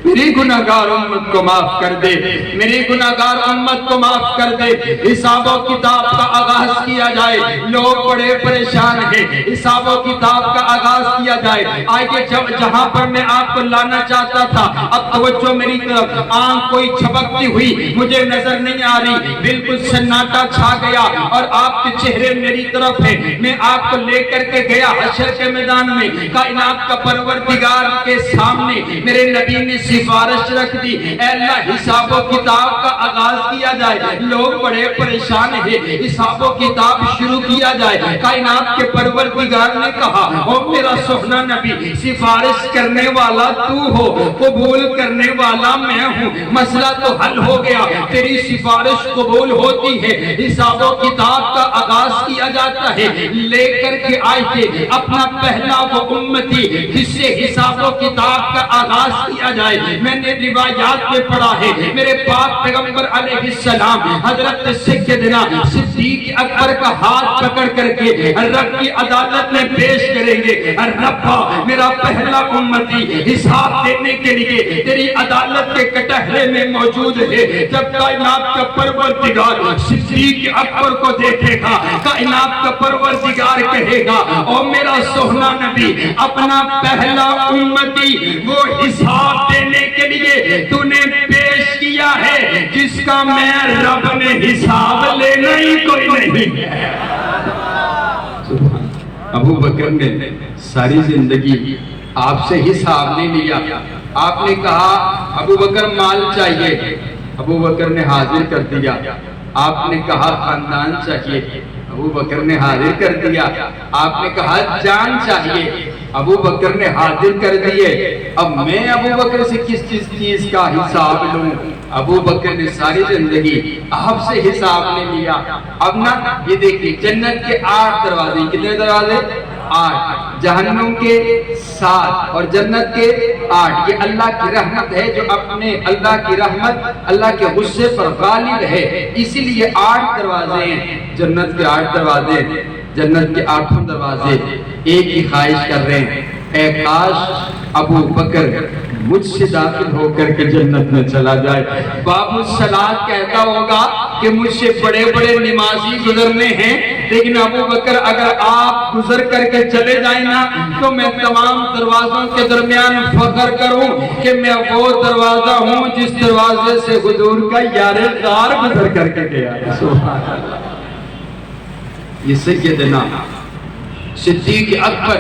[SPEAKER 2] میری گناہگار امت کو معاف کر دے، میری گناہگار امت کو معاف کر دے۔ حساب و کتاب کا آغاز کیا جائے، لوگ بڑے پریشان ہیں، حساب و کتاب کا آغاز کیا جائے۔ آئیے جہاں پر میں آپ کو لانا چاہتا تھا اب توجہ میری طرف، آنکھ کوئی چھپکتی ہوئی مجھے نظر نہیں آ رہی، بالکل سناٹا چھا گیا اور آپ کے چہرے میری طرف ہے۔ میں آپ کو لے کر کے گیا حشر کے میدان میں، کائنات کا پروردگار کے سامنے میرے نبی نے سفارش رکھ دی، اے اللہ حساب و کتاب کا آغاز کیا جائے، لوگ بڑے پریشان ہیں، حساب و کتاب شروع کیا جائے۔ کائنات کے پروردگار نے کہا، او میرا سخنا نبی، سفارش کرنے والا تو ہو، قبول کرنے والا میں ہوں، مسئلہ تو حل ہو گیا، تیری سفارش قبول ہوتی ہے، حساب و کتاب کا آغاز کیا جاتا ہے، لے کر کے آئے تھے اپنا پہلا وہ امتی جس سے حساب و کتاب کا آغاز کیا جائے۔ میں نے روایات میں پڑھا ہے، میرے پاک پیغمبر علیہ السلام حضرت سیدنا صدیق اکبر کا ہاتھ پکڑ کر کے رب کی عدالت میں پیش کریں گے، ربا میرا پہلا امتی حساب دینے کے لیے تیری عدالت کے کٹہرے میں موجود ہے۔ جب کائنات کا پروردگار صدیق اکبر کو دیکھے گا، کائنات کا پروردگار کہے گا، او میرا سوہنا نبی، اپنا پہلا امتی وہ حساب دینے کے لیے تو نے پیش کیا ہے جس کا میں رب نے حساب لینا ہی کوئی نہیں ہے۔ ابو بکر نے ساری زندگی آپ سے حساب نہیں لیا۔ آپ نے کہا ابو بکر مال چاہیے، ابو بکر نے حاضر کر دیا۔ آپ نے کہا خاندان چاہیے، ابو بکر نے حاضر کر دیا۔ آپ نے کہا جان چاہیے، ابو بکر نے حاضر کر دیے۔ اب میں ابو بکر سے کس چیز کا حساب لوں؟ ابو بکر نے ساری زندگی آپ سے حساب نہیں لیا۔ اب نا یہ دیکھیں، جنت کے 8 دروازے، کتنے دروازے؟ 8، جہنم کے 7 اور جنت کے 8۔ یہ اللہ کی رحمت ہے جو اپنے اللہ کی رحمت اللہ کے غصے پر غالب ہے، اسی لیے 8 دروازے ہیں، جنت کے 8 دروازے، جنت کے 8 دروازے ایک ہی خواہش کر رہے ہیں، اے کاش ابو بکر مجھ سے داخل ہو کر کے جنت میں چلا جائے۔ باب الصلاۃ کہتا ہوگا کہ مجھ سے بڑے بڑے نمازی گزرنے ہیں، لیکن ابو بکر اگر آپ گزر کر کے چلے جائیں نا تو میں تمام دروازوں کے درمیان فخر کروں کہ میں وہ دروازہ ہوں جس دروازے سے حضور کا یار غار گزر کر کے گیا۔ سبحان اللہ۔ یہ سیدنا صدیق اکبر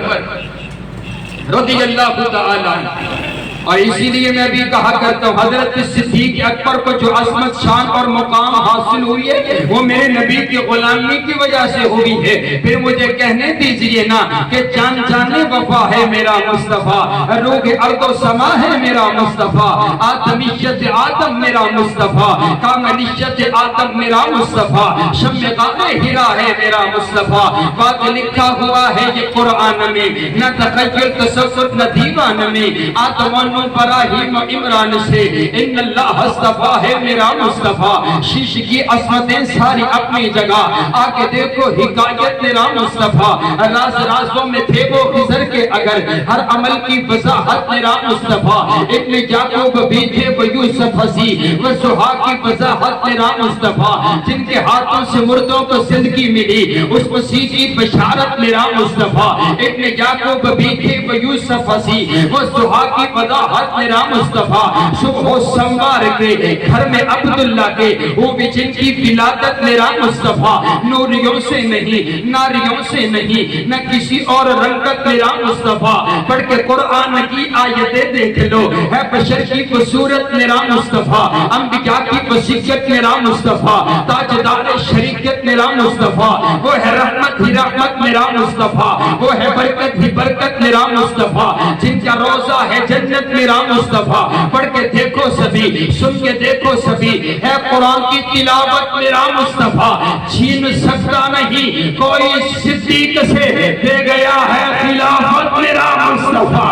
[SPEAKER 2] رضی اللہ تعالی عنہ، اور اسی لیے میں بھی کہا کرتا ہوں حضرت صدیق اکبر کو جو عظمت شان اور مقام حاصل ہوئی ہے وہ میرے نبی کی غلامی کی وجہ سے ہوئی ہے۔ پھر مجھے کہنے دیجئے نا کہ جان جانے وفا ہے میرا مصطفیٰ، روح ارض و سما ہے میرا مصطفیٰ، آدمیت آدم میرا مصطفیٰ، کاملیت آدم میرا مصطفیٰ، شمع غار ہرا ہے میرا مصطفیٰ۔ بات لکھا ہوا ہے یہ قرآن میں، نہ تخیل تصور نہ دیوان میں، آدم ابراہیم عمران سے ان اللہ اصطفیٰ ہے میرا مصطفیٰ۔ شیش کی عصمتیں ساری اپنی جگہ، آکے دیکھو حکایت میرا مصطفیٰ۔ راز رازوں میں تھے وہ خضر کے اگر، ہر عمل کی وضاحت میرا مصطفیٰ۔ ابن یعقوب بھی تھے وہ یوسف حسی، وہ زحا کی وضاحت میرا مصطفیٰ۔ جن کے ہاتھوں سے مردوں کو زندگی ملی اس مسیح کی بشارت میرا مصطفیٰ۔ ابن یعقوب بھی تھے وہ یوسف حسی، وہ زحا کی وضاحت میرا مصطفیٰ۔ صبح و سنوار کے گھر میں عبداللہ کے وہ بھی جن کی ولادت میرا مصطفیٰ۔ نوریوں سے نہیں، ناریوں سے نہیں، نہ کسی اور رنگت میرا مصطفیٰ۔ پڑھ کے قرآن کی آیتیں دیکھ لو، ہے بشر کی بصورت میرا مصطفیٰ، انبیاء کی بصیرت میرا مصطفیٰ، تاجدار شریعت میرا مصطفیٰ۔ وہ ہے رحمت ہی رحمت میرا مصطفیٰ، وہ ہے برکت ہی برکت میرا مصطفیٰ، جن کا روزہ ہے جنت میرا مصطفیٰ۔ پڑھ کے دیکھو سبھی، سن کے دیکھو سبھی، ہے قرآن کی تلاوت میرا مصطفیٰ۔ چھین سکتا نہیں کوئی صدیق سے، دے گیا ہے خلافت میرا مصطفیٰ۔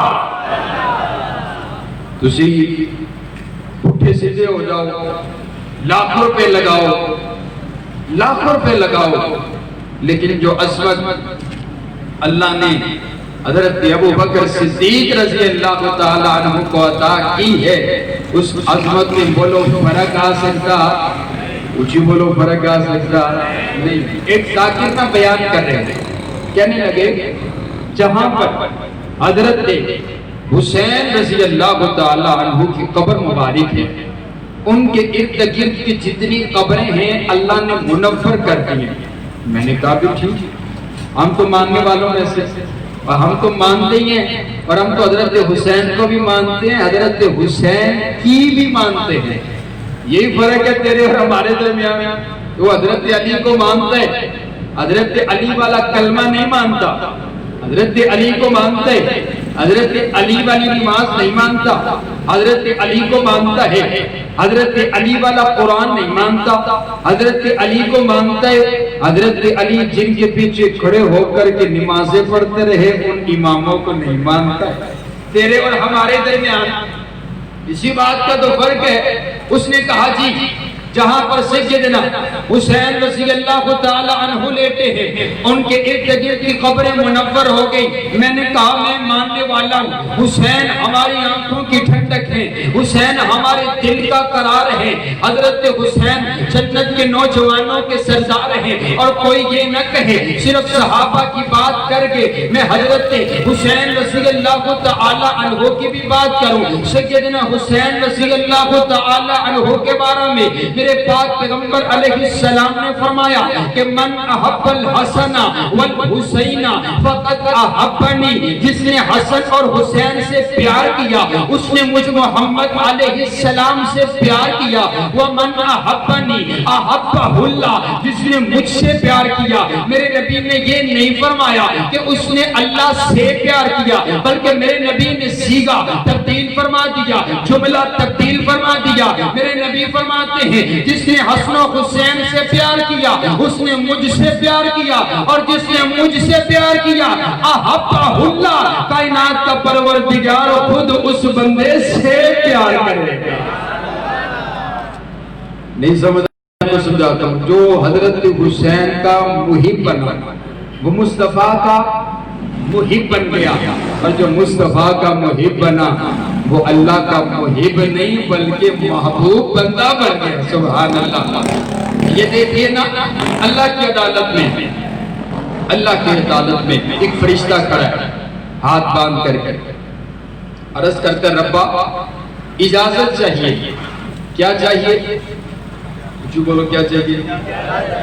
[SPEAKER 2] تسی اٹھے سیدھے ہو جاؤ، لاکھ روپے لگاؤ، لاکھ روپے لگاؤ، لیکن جو عظمت اللہ نے حضرت ابو بکر صدیق رضی اللہ تعالیٰ عنہ کو عطا کی ہے، اس عظمت میں بولو فرق آ سکتا، اچھی بولو فرق آ سکتا نہیں۔ ایک ذاکر نہ بیان کر رہے ہیں، کہنے لگے جہاں پر حضرت حسین رضی اللہ تعالیٰ عنہ کی قبر مبارک ہے، ان کے ارد گرد کی جتنی قبریں ہیں اللہ نے منور کر دی ہیں۔ میں نے کہا بھی ٹھیک، ہم تو ماننے والوں میں سے اور ہم تو مانتے ہی ہیں، اور ہم تو حضرت حسین کو بھی مانتے ہیں، حضرت حسین کی بھی مانتے ہیں۔ یہی فرق ہے تیرے اور ہمارے درمیان۔ وہ حضرت علی کو مانتا ہے، حضرت علی والا کلمہ نہیں مانتا، حضرت علی کو مانتا ہے، حضرت علی والی نماز نہیں مانتا، حضرت علی کو مانتا ہے، حضرت علی والا قرآن نہیں مانتا، حضرت علی کو مانتا ہے، حضرت علی جن کے پیچھے کھڑے ہو کر کے نمازیں پڑھتے رہے ان اماموں کو نہیں مانتا ہے۔ تیرے اور ہمارے درمیان اسی بات کا تو فرق ہے۔ اس نے کہا جی جہاں پر سیدنا حسین رضی اللہ تعالی عنہ لیٹے ہیں ان کے ارد گرد کی قبر منور ہو گئی۔ میں نے کہا میں ماننے والا ہوں حسین ہماری آنکھوں کی ٹھنڈک ہے، حسین ہمارے دل کا قرار ہے، حضرت حسین جنت کے نوجوانوں کے سردار ہیں۔ اور کوئی یہ نہ کہے صرف صحابہ کی بات کر کے میں حضرت حسین رضی اللہ تعالی عنہ کی بھی بات کروں۔ سیدنا حسین رضی اللہ تعالی عنہ کے بارے میں میرے پاک پیغمبر علیہ السلام نے فرمایا کہ من احب الحسن والحسین فقد احبنی، جس نے حسن اور حسین سے پیار کیا اس نے مجھ محمد علیہ السلام سے پیار کیا۔ ومن احبنی احبہ اللہ، جس نے مجھ سے پیار کیا۔ میرے نبی نے یہ نہیں فرمایا کہ اس نے اللہ سے پیار کیا، بلکہ میرے نبی نے صیغہ تبدیل فرما دیا، جملہ تبدیل فرما دیا۔ میرے نبی فرماتے ہیں جس نے حسن و حسین سے پیار کیا اس نے مجھ سے پیار کیا، اور جس نے مجھ سے پیار کیا احبہ اللہ، کائنات کا پروردگار خود اس بندے سے پیار کرے گا۔ نہیں سمجھا تو سمجھاتا ہوں، جو حضرت حسین کا محب بنا وہ مصطفیٰ کا محب بن گیا، اور جو مصطفیٰ کا محب بنا وہ اللہ کا محب نہیں بلکہ محبوب بندہ بن گیا۔ سبحان اللہ۔ یہ دیکھیے نا اللہ کی عدالت میں، اللہ کی عدالت میں ایک فرشتہ کھڑا ہے ہاتھ باندھ کر کے، عرض کرتا ربا اجازت چاہیے۔ کیا چاہیے؟ کچھ بولو کیا چاہیے،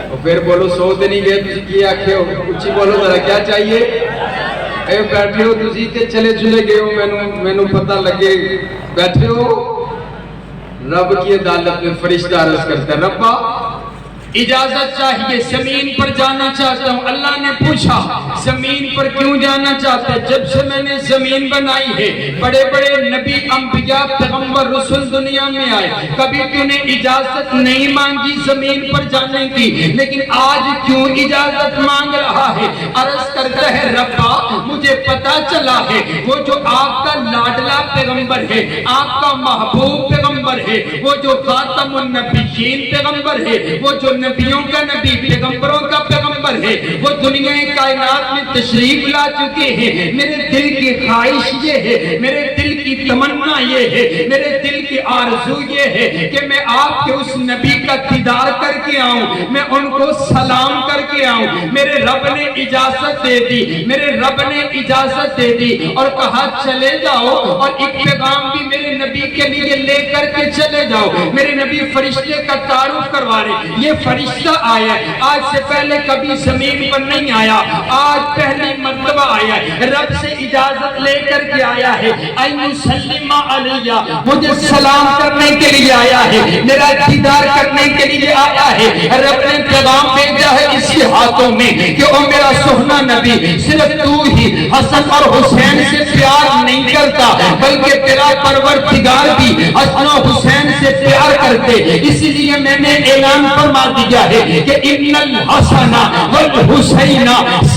[SPEAKER 2] اور پھر بولو سو دن ہی گئے تجھے کیا کھے ہو، کچھ بولو ذرا کیا چاہیے۔ اے بیٹھے ہو تسی تے چلے گئے ہو، میں نو پتہ لگے بیٹھے ہو۔ رب کی عدالت میں فرشتہ عرض کرتا ہے ربا اجازت چاہیے، زمین پر جانا چاہتا ہوں۔ اللہ نے پوچھا زمین پر کیوں جانا چاہتا ہے؟ جب سے میں نے زمین بنائی ہے بڑے بڑے نبی انبیاء پیغمبر رسول دنیا میں آئے، کبھی تو نے اجازت نہیں مانگی زمین پر جانے کی، لیکن آج کیوں اجازت مانگ رہا ہے؟ عرض کرتا ہے ربا مجھے پتا چلا ہے وہ جو آپ کا لاڈلا پیغمبر ہے، آپ کا محبوب پیغمبر ہے، وہ جو خاتم النبیین پیغمبر ہے، وہ جو نبیوں کا نبی پیغمبروں کا پیغمبر ہے، وہ دنیا کائنات میں تشریف لا چکے ہیں۔ میرے دل کی خواہش یہ ہے، میرے دل کی تمنا یہ ہے، میرے دل کی آرزو یہ ہے کہ میں آپ کے اس نبی کا دیدار کر کے آؤں، میں ان کو سلام کر کے آؤں۔ میرے رب نے اجازت دے دی، میرے رب نے اجازت دے دی اور کہا چلے جاؤ، اور ایک پیغام بھی میرے نبی کے لیے لے کر کے چلے جاؤ۔ میرے نبی فرشتے کا تعارف کروا رہے، یہ فرشتہ آیا ہے، آج سے پہلے کبھی زمین پر نہیں آیا، آج پہلی مرتبہ آیا ہے، رب سے اجازت لے کر کے آیا ہے۔ سلم علیہ، مجھے سلام کرنے کے لیے آیا ہے، میرا دیدار کرنے کے لیے آیا ہے۔ رب نے پیغام بھیجا ہے اسی ہاتھوں میں کہ او میرا سہنا نبی، صرف تو ہی حسن اور حسین سے پیار نہیں کرتا بلکہ تیرا پروردگار بھی حسن و حسین سے پیار کرتے، اسی لیے میں نے اعلان فرما دیا ہے کہ ان الحسن والحسین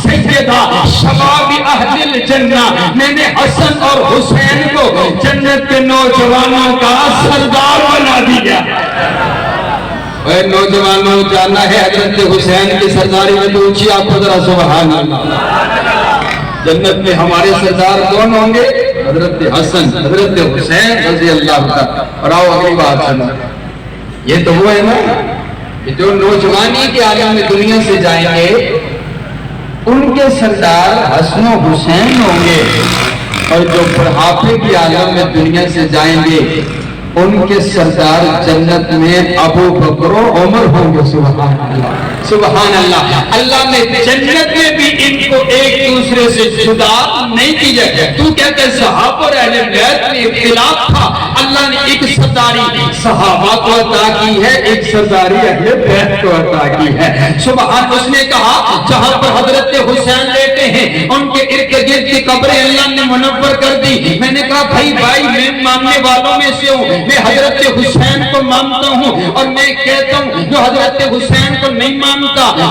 [SPEAKER 2] سیدہ شباب اہل الجنہ، میں نے حسن اور حسین کو جنت کے نوجوانوں کا سردار بنا دیا۔ اے نوجوانوں جانا ہے حضرت حسین کی سرداری میں تو اونچی آپ کو ذرا سبحان اللہ۔ جنت میں ہمارے سردار کون ہوں گے؟ حضرت حسن حضرت حسین رضی اللہ عنہ۔ اور آؤ اگلی بات سنو، یہ تو وہ ہے نا کہ جو نوجوانی کے عالم میں دنیا سے جائیں گے ان کے سردار حسن و حسین ہوں گے، اور جو بڑھاپے کے عالم میں دنیا سے جائیں گے ان کے سردار جنت میں ابو بکر و عمر ہوں گے. سبحان اللہ سبحان اللہ. اللہ نے جنت میں بھی ان کو ایک دوسرے سے جدا نہیں کیا. تو کہتے ہیں صحابہ اور اہل بیت میں اختلاف تھا, اللہ نے ایک سرداری صحابہ کو عطا کی ہے, ایک سرداری اہل بیت کو عطا کی ہے. سبحان. اس نے کہا جہاں پر حضرت حسین لیتے ہیں ان کے ارد گرد کی قبریں اللہ نے منور کر دی. میں نے کہا بھائی میں ماننے والوں میں سے ہوں, میں حضرت حسین کو مانتا ہوں, اور میں کہتا ہوں جو حضرت حسین کو نہیں مانتا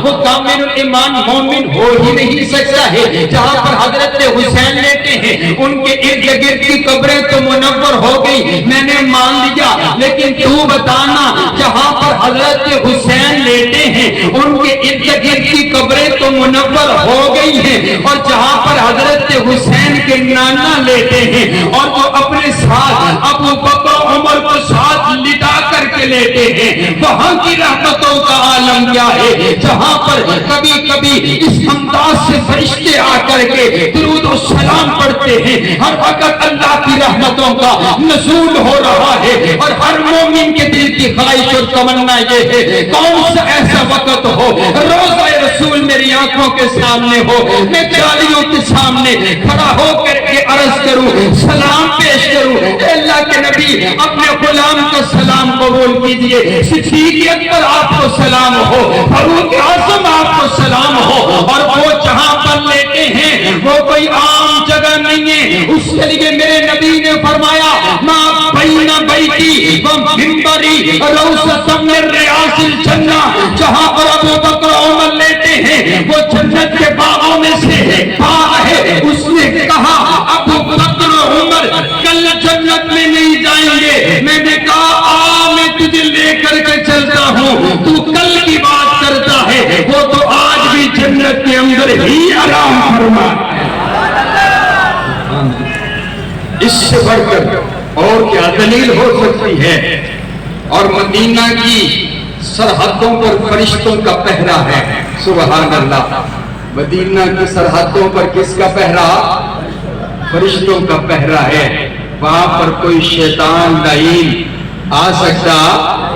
[SPEAKER 2] وہ کامل ایمان مومن ہو ہی نہیں سکتا ہے. جہاں پر حضرت حسین لیتے ہیں ان کے ارد گرد کی قبریں تو منور ہو گئی, میں نے مان لیا, لیکن تو بتانا جہاں پر حضرت حسین لیتے ہیں ان کے ارد گرد کی قبریں تو منور ہو گئی ہیں, اور جہاں پر حضرت حسین کے نانا لیتے ہیں اور جو اپنے ساتھ ابو بکر عمر کو ساتھ لٹا کر کے لیتے ہیں, وہاں کی رحمتوں کا عالم کیا ہے. جہاں پر کبھی کبھی اس انداز سے فرشتے آ کر کے درود و سلام پڑھتے ہیں, ہر وقت اللہ کی رحمتوں کا نزول ہو رہا ہے, اور ہر مومن کے دل کی خواہش اور تمنا یہ ہے کون سا ایسا وقت ہو روضہ رسول میری آنکھوں کے سامنے ہو, میں جالیوں کے سامنے کھڑا ہو کر کے عرض کروں, سلام پیش کروں, اے اللہ کے نبی اپنے غلام کا سلام قبول کیجئے, صدیق اکبر آپ کو سلام ہو, فاروق اعظم آپ کو سلام ہو. اور وہ جہاں پر لیتے ہیں وہ کوئی عام جگہ نہیں ہے, اس کے لیے میرے نبی نے فرمایا ما بین بیتی و منبری روضۃ من ریاض الجنہ. جہاں پر ابو بکر عمر لیتے ہیں وہ جنت کے باغوں میں سے باغ ہے. اس نے کہا ابو بکر عمر کل جنت میں نہیں جائیں گے. میں نے کہا میں تجھے لے کر کے چلتا ہوں, تو کل کی بات کرتا ہے, وہ تو آج بھی جنت کے اندر ہی آرام فرما. اس سے بڑھ کر اور کیا دلیل ہو سکتی ہے. اور مدینہ کی سرحدوں پر فرشتوں کا پہرا ہے. سبحان اللہ. مدینہ کی سرحدوں پر کس کا پہرا؟ فرشتوں کا پہرا ہے. وہاں پر کوئی شیطان لعین آ سکتا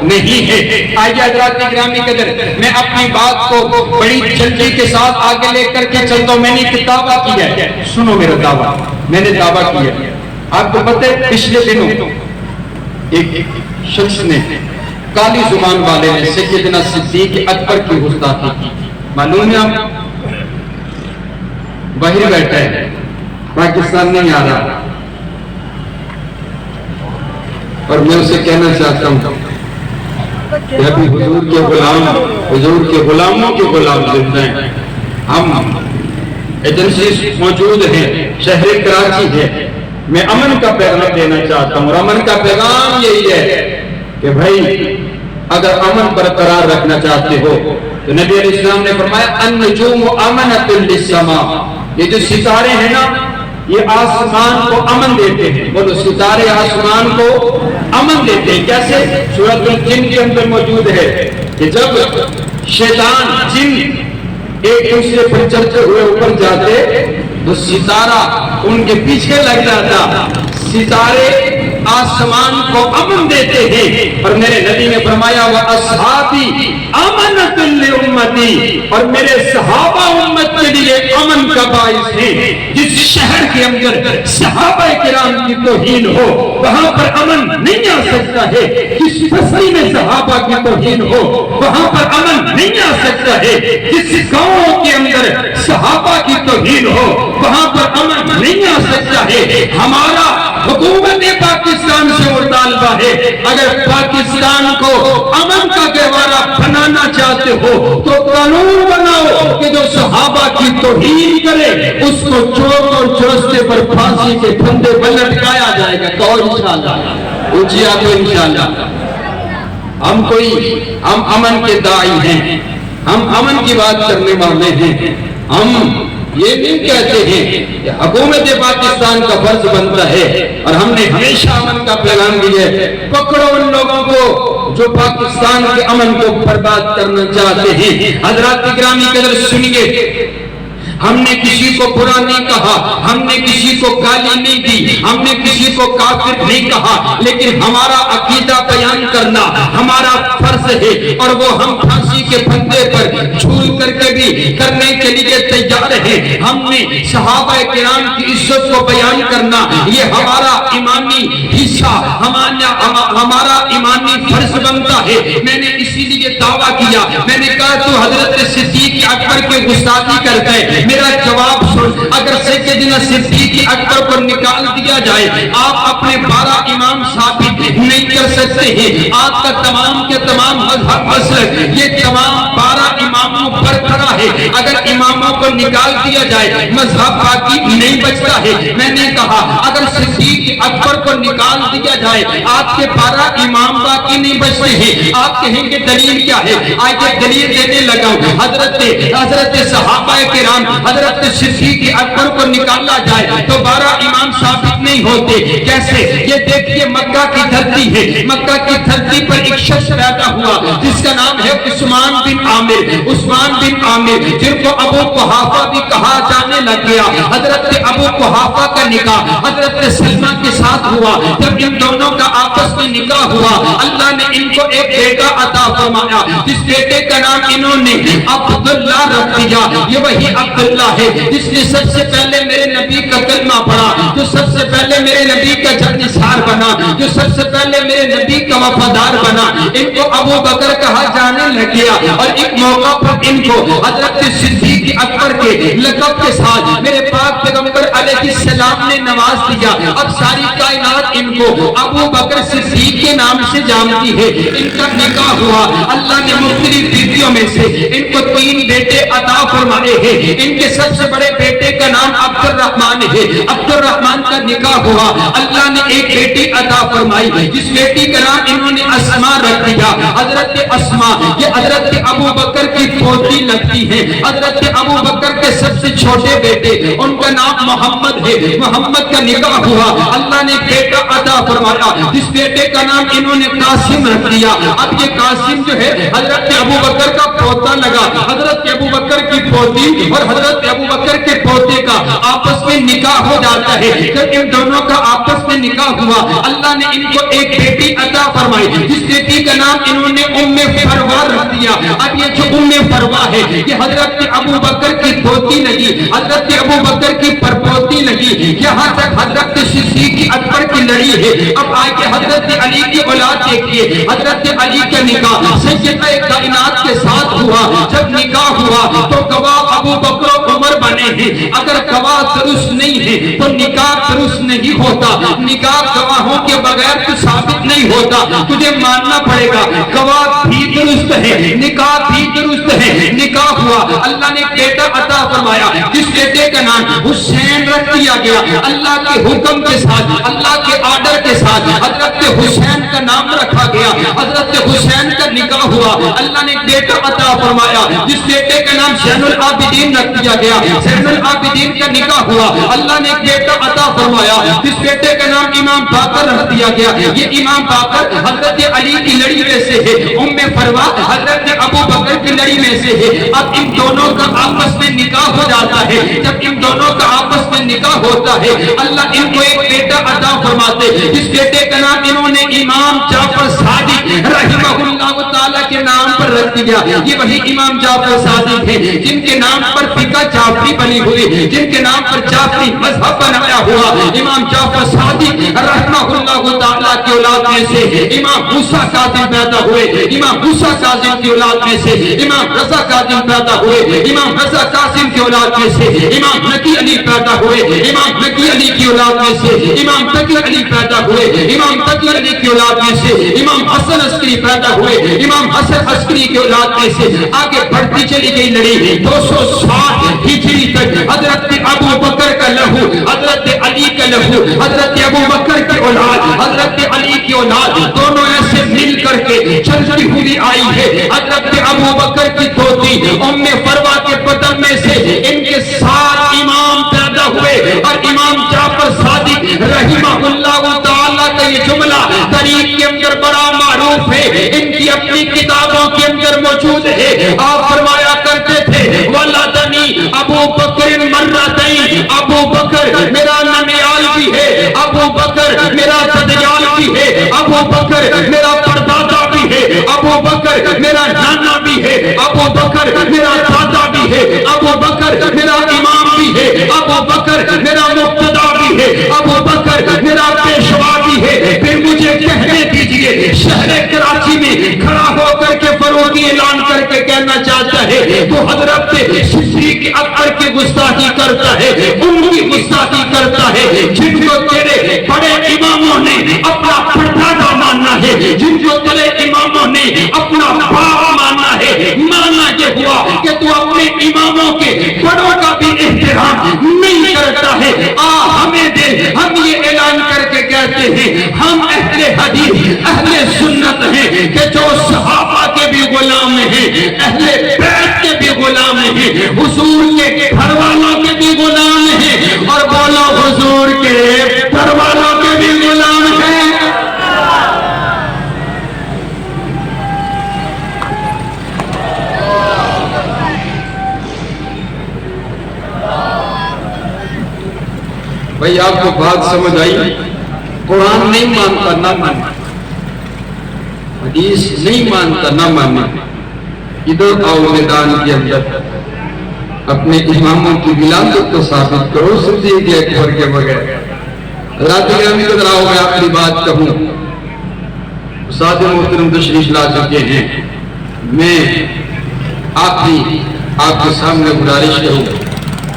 [SPEAKER 2] نہیں ہے. آئیے حضرات گرامی قدر, میں اپنی بات کو بڑی جلدی کے ساتھ آگے لے کر کے چلتا ہوں. میں نے ایک دعویٰ کیا ہے, سنو میرا دعویٰ. میں نے دعویٰ کیا ہے, آپ کو پتہ ہے پچھلے دنوں ایک شخص نے کالی زبان والے نے سیدنا صدیق اکبر کی گستاخی کی. معلوم ہے آپ باہر بیٹھا ہے, پاکستان نہیں آ رہا, اور میں اسے کہنا چاہتا ہوں کہ ابھی حضور کے غلام, حضور کے غلاموں کے غلام زندہ ہیں. ہم ایجنسیز موجود ہیں, شہر کراچی ہے. میں امن کا پیغام دینا چاہتا ہوں, اور امن کا پیغام یہی ہے کہ بھائی اگر امن برقرار رکھنا چاہتے ہو تو نبی علیہ السلام نے فرمایا النجوم امنۃ للسماء. یہ جو ستارے ہیں نا یہ آسمان کو امن دیتے ہیں. بولو, ستارے آسمان کو امن دیتے ہیں. کیسے؟ سورۃ الجن کے اندر موجود ہے کہ جب شیطان جن ایک دوسرے پر چلتے ہوئے اوپر جاتے تو ستارہ ان کے پیچھے لگ جاتا. ستارے آسمان کو امن دیتے ہیں, اور میرے نبی نے فرمایا وَأَصْحَابِي أَمَنَةٌ لِأُمَّتِي, اور میرے صحابہ امت کے لیے امن کا باعث ہیں. جس شہر کے اندر صحابہ کرام کی توہین ہو وہاں پر امن نہیں آ سکتا ہے. جس بستی میں صحابہ کی توہین ہو وہاں پر امن نہیں آ سکتا ہے. جس گاؤں کے اندر صحابہ کی توہین ہو وہاں پر امن نہیں آ سکتا ہے. ہمارا حکومت پاکستان سے مطالبہ ہے, اگر پاکستان کو امن کا گہوارہ بنانا چاہتے ہو تو قانون بناؤ کہ جو صحابہ کی توہین کرے اس کو چوک اور چرستے پر پھانسی کے پھندے پر لٹکایا جائے گا. تو انشاءاللہ اونچی آگے انشاءاللہ. ہم امن کے داعی ہیں, ہم امن کی بات کرنے والے ہیں. ہم یہ نہیں کہتے ہیں کہ حکومت پاکستان کا فرض بنتا ہے, اور ہم نے ہمیشہ امن کا پیغام دیا ہے. پکڑو ان لوگوں کو جو پاکستان کے امن کو برباد کرنا چاہتے ہیں. حضرات گرامی قدر سنیے, ہم نے کسی کو برا نہیں کہا, ہم نے کسی کو گالی نہیں دی, ہم نے کسی کو کافر نہیں کہا، لیکن ہمارا عقیدہ بیان کرنا ہمارا فرض ہے، اور وہ ہم پھانسی کے پھندے پر جھول کر کے بھی کرنے کے لیے تیار ہیں۔ ہم نے صحابہ کرام کی عزت کو بیان کرنا یہ ہمارا ایمانی حصہ، ہمارا ایمانی فرض بنتا ہے۔ میں نے اسی لیے دعویٰ کیا، میں نے کہا تو حضرت صدیق اکبر کے گستاخی کرتا ہے، میرا جواب سن، اگر سیدنا صدیق اکبر کو نکال دیا جائے، آپ اپنے 12 امام ثابت نہیں کر سکتے ہیں۔ آپ کا تمام کے تمام مذہب مسلک یہ تمام 12 اماموں پر کھڑا ہے، اگر اماموں کو نکال دیا جائے مذہب باقی نہیں بچتا ہے۔ میں نے کہا اگر صدیق اکبر کو نکال دیا جائے آپ کے 12 امام باقی نہیں بچتے ہیں۔ آپ کہیں گے دلیل کیا ہے؟ آئیے دلیل دینے لگا ہوں۔ حضرت صحابہ کرام حضرت صدیق اکبر کو نکالا جائے تو 12 امام ثابت نہیں ہوتے، کیسے؟ یہ دیکھیے مکہ کی دھرتی ہے، مکہ کی دھرتی پر ایک شخص پیدا ہوا جس کا نام ہے عثمان بن عامر، جن کو ابو قحافہ بھی کہا جانے لگ گیا۔ حضرت ابو قحافہ کا نکاح حضرت سلمہ کے ساتھ ہوا۔ جب ان دونوں کا آپس میں نکاح ہوا اللہ نے ان کو ایک بیٹا عطا فرمایا، جس بیٹے کا نام انہوں نے عبداللہ رکھ دیا۔ یہ وہی عبداللہ ہے جس نے سب سے پہلے میرے نبی کا کلمہ پڑھا، جو سب سے پہلے میرے نبی کا جانثار بنا، جو سب سے پہلے میرے نبی کا وفادار بنا۔ ان کو ابو بکر کہا جانے لگ گیا، اور ایک موقع پر ان کو حضرت صدیق اکبر کے لقب کے ساتھ میرے پاک پیغمبر علیہ السلام نے نواز دیا۔ اب ساری کائنات ان کو ابو بکر صدیق کے نام سے جانتی ہے۔ ان کا نکاح ہوا، اللہ نے مختلف بیویوں میں سے ان کو 3 بیٹے عطا فرمائے ہیں۔ ان کے سب سے بڑے بیٹے کا نام عبد الرحمن ہے۔ عبد الرحمن کا نکاح ہوا، اللہ نے ایک بیٹی عطا فرمائی، جس بیٹی کا نام انہوں نے اسماء رکھ دیا۔ حضرت اسماء یہ حضرت ابو بکر کی پوتی لگتی ہے۔ حضرت ابو بکر کے سب سے چھوٹے بیٹے ان کا نام محمد ہے، محمد کا نکاح ہوا، اللہ نے بیٹا عطا فرمایا، جس بیٹے کا نام انہوں نے قاسم رکھ دیا۔ اب یہ قاسم جو ہے حضرت ابو بکر کا پوتا لگا۔ حضرت ابو بکر کی پوتی اور حضرت ابو بکر کے پوتے کا آپس میں نکاح ہو جاتا ہے۔ جب ان دونوں کا آپس میں نکاح ہوا اللہ نے ان کو ایک بیٹی عطا فرمائی، جس بیٹی کا نام انہوں نے ام فروا رکھ دیا۔ اب یہ جو ام فروا ہے یہ حضرت ابو بکر کی پوتی لگی، حضرت ابو بکر کی پرپوتی لگی، یہاں تک حضرت صدیق اکبر کی لڑی ہے۔ اب آئیے حضرت علی کی اولاد دیکھیے، حضرت علی کا نکاح سیدہ کائنات کے ساتھ ہوا۔ جب نکاح ہوا تو گواہ ابو بکر و عمر بنے ہیں، اگر گواہ درست نہیں ہے تو نکاح درست نہیں ہوتا۔ نکاح گواہوں کے بغیر تو ثابت نہیں ہوتا، تجھے ماننا پڑے گا گواہ بھی درست ہے، نکاح بھی درست ہے۔ نکاح ہوا، اللہ نے بیٹا عطا فرمایا، جس بیٹے کا نام حسین رکھ دیا گیا۔ اللہ کے حکم کے ساتھ، اللہ کے آرڈر کے ساتھ حضرت حسین کا نام رکھا گیا۔ حضرت حسین کا نکاح ہوا، اللہ نے بیٹا عطا فرمایا، جس بیٹے کا نام زین العابدین رکھ دیا گیا۔ زین العابدین کا نکاح ہوا، اللہ نے بیٹا عطا فرمایا، جس بیٹے کا نام امام باقر رکھ دیا گیا۔ یہ امام باقر حضرت علی کی لڑی میں سے ہے، ام فروا حضرت ابو بکر کی لڑی میں سے ہے۔ اب ان دونوں کا آپس میں نکاح ہو جاتا ہے۔ جب ان دونوں کا آپس میں نکاح ہوتا ہے اللہ ان کو ایک بیٹا عطا فرماتے، جس بیٹے کا نام انہوں نے امام جعفر صادق رحمہ اللہ تعالیٰ کے نام پر رکھ دیا۔ یہ وہی امام جعفر صادق ہیں جن کے نام پر فقہ جعفری بنی ہوئی، جن کے نام پر جعفری مذہب بنایا ہوا۔ امام جعفر صادق رحمہ اللہ تعالیٰ کی اولاد میں سے امام موسیٰ کاظم پیدا ہوئے، امام موسیٰ کاظم کی اولاد میں سے امام رضا کاظم پیدا ہوئے، امام رضا کاظم کی اولاد میں سے امام نقی علی پیدا ہوئے، امام نقی علی کی اولاد میں سے امام تقی علی پیدا ہوئے، امام تقی علی کی اولاد میں سے امام حسن عسکری پیدا ہوئے، امام حسن عسکری کی اولاد میں سے آگے بڑھتی چلی گئی لڑی 260 ہجری تک حضرت ابو بکر کا لہو، حضرت علی کا لہو، حضرت ابو بکر کی اولاد، حضرت علی کی اولاد دونوں ایسے مل کر کے چلتی ہوئی آئی ہے۔ حضرت ابو بکر کی پوتی ام فروا کے بدن میں سے ان کے 7 امام پیدا ہوئے، اور امام جعفر صادق رحمہ اللہ تعالیٰ کا یہ جملہ تاریخ کے اندر بڑا معروف ہے، ان کی اپنی کتابوں کے اندر موجود ہے۔ آپ فرمایا کرتے تھے ولدنی ابو بکر مرتین، ابو بکر میرا ننیال بھی ہے، ابو ابو بکر میرا پردادا بھی ہے، ابو بکر میرا نانا بھی ہے، ابو بکر میرا دادا بھی ہے، ابو بکر میرا امام بھی ہے، ابو بکر میرا مقتدا بھی ہے، ابو بکر میرا پیشوا بھی ہے۔ پھر مجھے کہنے دیجئے شہر کراچی میں کھڑا ہو کر کے فروغی اعلان کر کے کہنا چاہتا ہے تو حضرت صدیق اکبر کی گستاخی کرتا ہے، ان کی گستاخی کرتا ہے جن کو تیرے بڑے اماموں نے اپنا پردادا ماننا ہے، جن کو تیرے اماموں نے اپنا باپ ماننا ہے۔ ماننا یہ ہوا کہ تو اپنے اماموں کے بڑوں کا بھی احترام نہیں کرتا ہے۔ ہمیں دے، ہم یہ اعلان کر کے کہتے ہیں ہم اہل حدیث اہل سنت ہیں کہ جو صحابہ کے بھی غلام ہیں، اہل بیت کے بھی غلام ہیں، حضور کے گھر والوں کے بھی غلام ہیں، اور بولو حضور کے گھر والوں کے بھی غلام ہیں۔
[SPEAKER 3] بھائی آپ کو بات سمجھ آئی؟ قرآن نہیں مانتا نہ مانے، حدیث نہیں مانتا نہ مانے، ادھر آؤ میدان کے اندر اپنے اماموں کی ولادت کو ثابت کرو صدیق اکبر کے بغیر۔ رات گرامی ادھر آؤ، میں اپنی بات کہوں، استاد محترم تشریف لا چکے ہیں، میں آخری آپ کے سامنے گزارش کروں،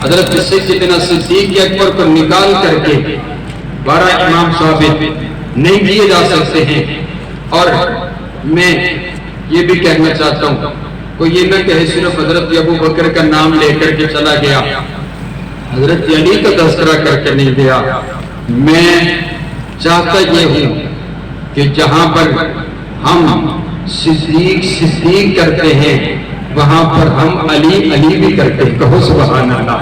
[SPEAKER 3] حضرت سیدنا صدیق اکبر کو نکال کر کے 12 امام ثابت نہیں کیے جا سکتے ہیں۔ اور میں یہ بھی کہنا چاہتا ہوں، کوئی یہ نہ کہے صرف حضرت ابو بکر کا نام لے کر کے چلا گیا، حضرت علی کا تذکرہ کر کے نہیں گیا۔ میں چاہتا یہ ہوں کہ جہاں پر ہم صدیق کرتے ہیں وہاں پر ہم علی بھی کرتے ہیں، کہو سبحان اللہ۔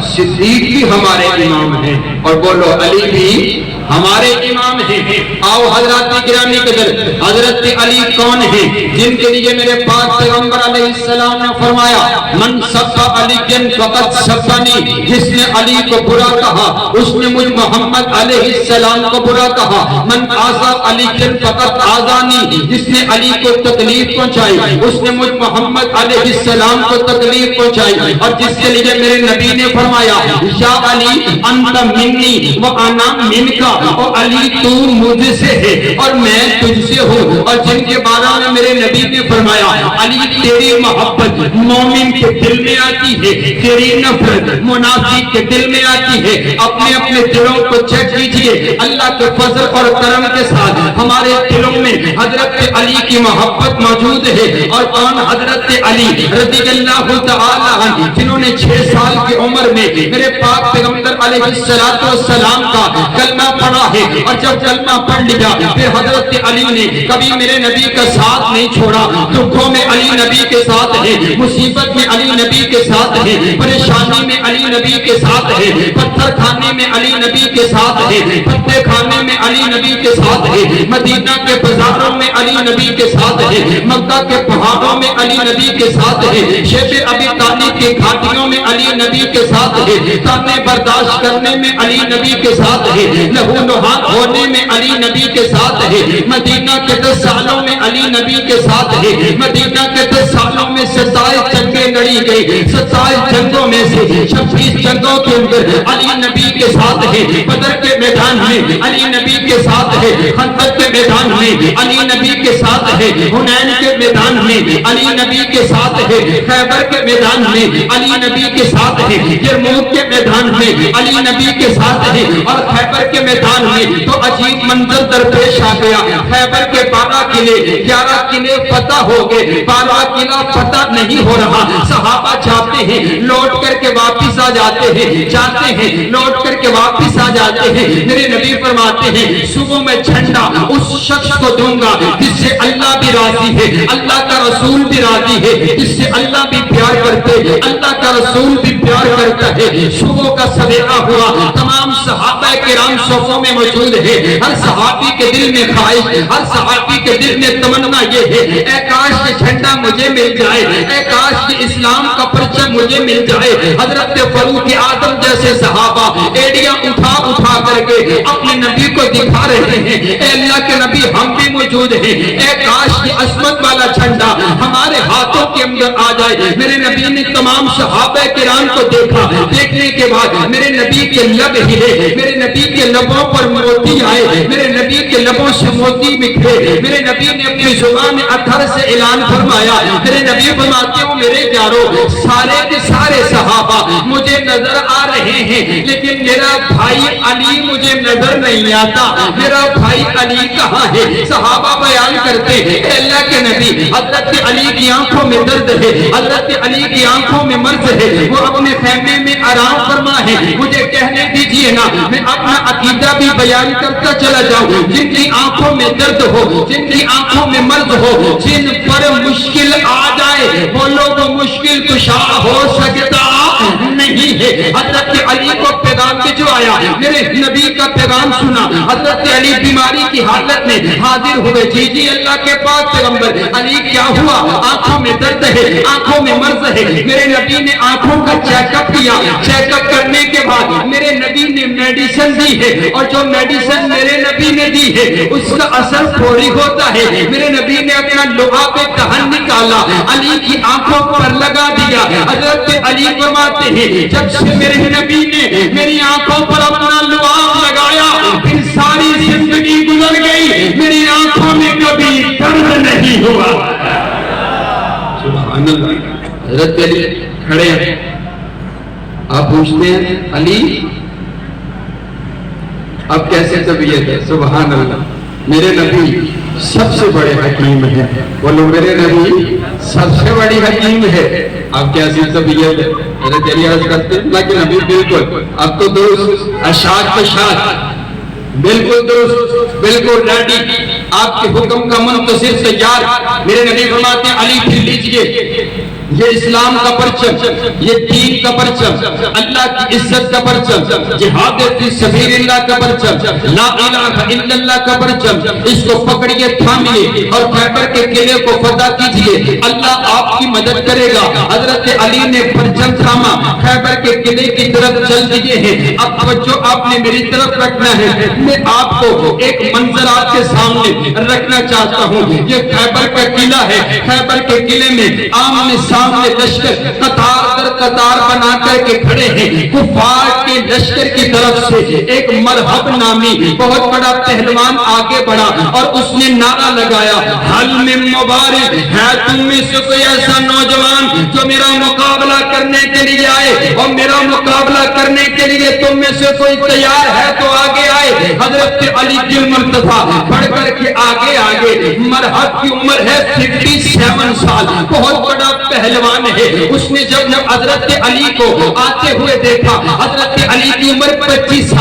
[SPEAKER 3] صدیق بھی ہمارے امام ہیں، اور بولو علی بھی ہمارے امام ہیں۔ آؤ حضرات گرامی قدر، حضرت علی کون ہیں جن کے لیے میرے پاک پیغمبر علیہ السلام نے فرمایا من سب علی فقط سبنی، جس نے علی کو برا کہا اس نے مجھ محمد علیہ السلام کو برا کہا۔ من آزا علی فقط آزانی، جس نے علی کو تکلیف پہنچائی اس نے مجھ محمد علیہ السلام کو تکلیف پہنچائی۔ اور جس کے لیے میرے نبی نے فرمایا یا علی انت منی و انا منکا، اور علی تو مجھ سے ہے اور میں تجھ سے ہوں۔ اور جن کے بارے میں میرے نبی نے فرمایا علی تیری محبت مومن کے دل میں آتی ہے، تیری نفرت منافق کے دل میں آتی ہے۔ اپنے اپنے دلوں کو چیک کیجئے، اللہ کے فضل اور کرم کے ساتھ ہمارے دلوں میں حضرت علی کی محبت موجود ہے۔ اور کون حضرت علی رضی اللہ تعالی عنہ، جنہوں نے 6 سال کی عمر میں میرے پاک پیغمبر علیہ السلام کا کلمہ پڑھا ہے، اور جب کلمہ پڑھ لیا پھر حضرت علی نے کبھی میرے نبی کا ساتھ نہیں چھوڑا۔ دکھوں میں علی نبی کے ساتھ ہے، مصیبت میں علی نبی کے ساتھ ہے، پریشانی میں علی نبی کے ساتھ ہے، پتھر کھانے میں علی نبی کے ساتھ ہے، پتے کھانے میں علی نبی کے ساتھ ہے، مدینہ کے بازاروں میں علی نبی کے ساتھ ہے، مکہ کے پہاڑوں میں علی نبی کے ساتھ ہے، شیب ابی طالب کی گھاٹیوں میں علی نبی کے ساتھ ہے، تانے برداشت کرنے میں علی نبی کے ساتھ ہے، لہو لہان ہونے میں علی نبی کے ساتھ ہے، مدینہ کے 10 سالوں میں علی نبی کے ساتھ ہے، مدینہ کے 10 سالوں میں 27 جنگیں لڑی گئی، 27 جنگوں میں سے 26 جنگوں کے اندر علی نبی کے ساتھ ہے، بدر کے میدان میں علی نبی کے ساتھ ہے، خندق کے میدان میں علی نبی کے ساتھ ہے، حنین کے میدان میں علی نبی کے ساتھ ہے، خیبر کے میدان میں علی نبی کے ساتھ ہے، یرموک کے میدان میں علی نبی کے ساتھ ہے۔ اور خیبر کے میدان میں تو عجیب منظر درپیش آ گیا، خیبر کے 12 قلعے 11 قلعے فتح ہو گئے، 12 قلعہ فتح نہیں ہو رہا، صحابہ چاہتے ہیں لوٹ کر کے واپس آ جاتے ہیں، چاہتے ہیں لوٹ کر کے واپس آ جاتے ہیں۔ میرے نبی فرماتے ہیں صبح میں جھنڈا اس شخص کو دوں گا جس سے اللہ بھی راضی ہے، اللہ کا رسول بھی راضی ہے، جس سے اللہ بھی پیار کرتے ہیں، اللہ کا رسول بھی پیار کرتا ہے۔ صبح کا سویرا ہوا، تمام صحابہ کرام صفوں میں موجود ہے، ہر صحابی کے دل میں خواہش، ہر صحابی کے دل میں تمنا یہ ہے اے کاش کہ جھنڈا مجھے مل جائے، اے کاش کہ اسلام کا پرچم مجھے مل جائے۔ حضرت فاروق اعظم جیسے صحابہ ایڑیاں اٹھا کر کے اپنے نبی کو دکھا رہے ہیں اے اللہ کے نبی ہم بھی موجود ہیں، اے کاش یہ عصمت والا جھنڈا ہمارے ہاتھوں کے اندر آ جائے۔ میرے نبی نے تمام صحابہ کرام کو دیکھا، دیکھنے کے بعد میرے نبی کے لب ہلے، میرے نبی کے لبوں پر موتی آئے، میرے نبی کے لبوں سے موتی بکھرے، میرے نبی نے اپنی زبان اطہر سے اعلان فرمایا، میرے نبی فرماتے ہوں میرے پیارو سارے کے سارے صحابہ مجھے نظر آ رہے ہیں لیکن میرا بھائی علی مجھے نظر نہیں آتا، میرا بھائی علی کہاں ہے؟ صحابہ بیان کرتے ہیں اے اللہ کے نبی حضرت علی کی آنکھوں میں درد ہے، حضرت علی کی آنکھوں میں مرض ہے، وہ اپنے خیمے میں آرام فرما ہے، مجھے کہنے دیجئے نا میں اپنا عقیدہ بھی بیان کرتا چلا جاؤں۔ جن کی آنکھوں میں درد ہو، جن کی آنکھوں میں مرض ہو، جن پر مشکل آ جائے وہ لوگ مشکل کشا ہو سکتا نہیں ہے۔ حضرت علی کو پیغام جو آیا، میرے نبی کا پیغام سنا، حضرت علی بیماری کی حالت میں حاضر ہوئے، جی اللہ کے پاک پیغمبر علی کیا ہوا؟ آنکھوں میں درد ہے، آنکھوں میں مرض ہے۔ میرے نبی نے آنکھوں کا چیک اپ کیا، چیک اپ کرنے کے بعد میرے نبی نے میڈیسن دی ہے، اور جو میڈیسن میرے نبی نے دی ہے اس کا اثر فوری ہوتا ہے۔ میرے نبی نے اپنا لعاب دہن نکالا، علی کی آنکھوں پر لگا دیا۔ حضرت علی فرماتے ہیں جب سے میرے نبی نے میری آنکھوں پر اپنا لعاب لگایا پھر ساری زندگی گزر گئی، میری آنکھوں میں کبھی درد نہیں ہوا۔ سبحان اللہ۔ حضرت علی کھڑے ہیں، آپ پوچھتے ہیں علی اب کیسے طبیعت ہے؟ سبحان اللہ۔ میرے نبی سب سے بڑے حکیم ہے، بولو میرے نبی سب سے بڑی حکیم ہے، اب کیسی طبیعت ہے؟ حضرت علی عرض کرتے ہیں اللہ کے نبی بالکل اب تو درست، اشاعت پشاعت بالکل درست، بالکل ریڈی، آپ کے حکم کا منتظر تیار۔ میرے نبی فرماتے ہیں علی پھر لیجئے یہ اسلام کا پرچم، یہ دین کا پرچم، اللہ کی عزت کا پرچم، جہاد فی سبیل اللہ کا پرچم، لا الہ الا اللہ کا پرچم، اس کو پکڑیے تھامیے اور خیبر کے قلعے کو فتح کیجئے، اللہ آپ کی مدد کرے گا۔ حضرت علی نے پرچم تھاما، خیبر کے قلعے کی طرف چل دیے ہیں۔ اب توجہ آپ نے میری طرف رکھنا ہے، میں آپ کو ایک منظر آپ کے سامنے رکھنا چاہتا ہوں۔ یہ خیبر کا قلعہ ہے، خیبر کے قلعے میں آمنے سامنے لشکر قطار در قطار بنا کر کے کھڑے ہیں۔ کفار کے لشکر کی طرف سے ایک مرحب نامی بہت بڑا پہلوان آگے بڑھا اور اس نے نعرہ لگایا حل میں مبارک ہے تم میں سے کوئی ایسا نوجوان جو میرا مقابلہ کرنے کے لیے آئے، اور میرا مقابلہ کرنے کے لیے تم میں سے کوئی تیار ہے تو آگے آئے۔ حضرت علی کی مرتضیٰ بڑھ کر کے آگے مرحب کی عمر ہے 57 سال، بہت بڑا پہلوان ہے۔ اس نے جب حضرت علی کو آتے ہوئے دیکھا، حضرت علی کی عمر 25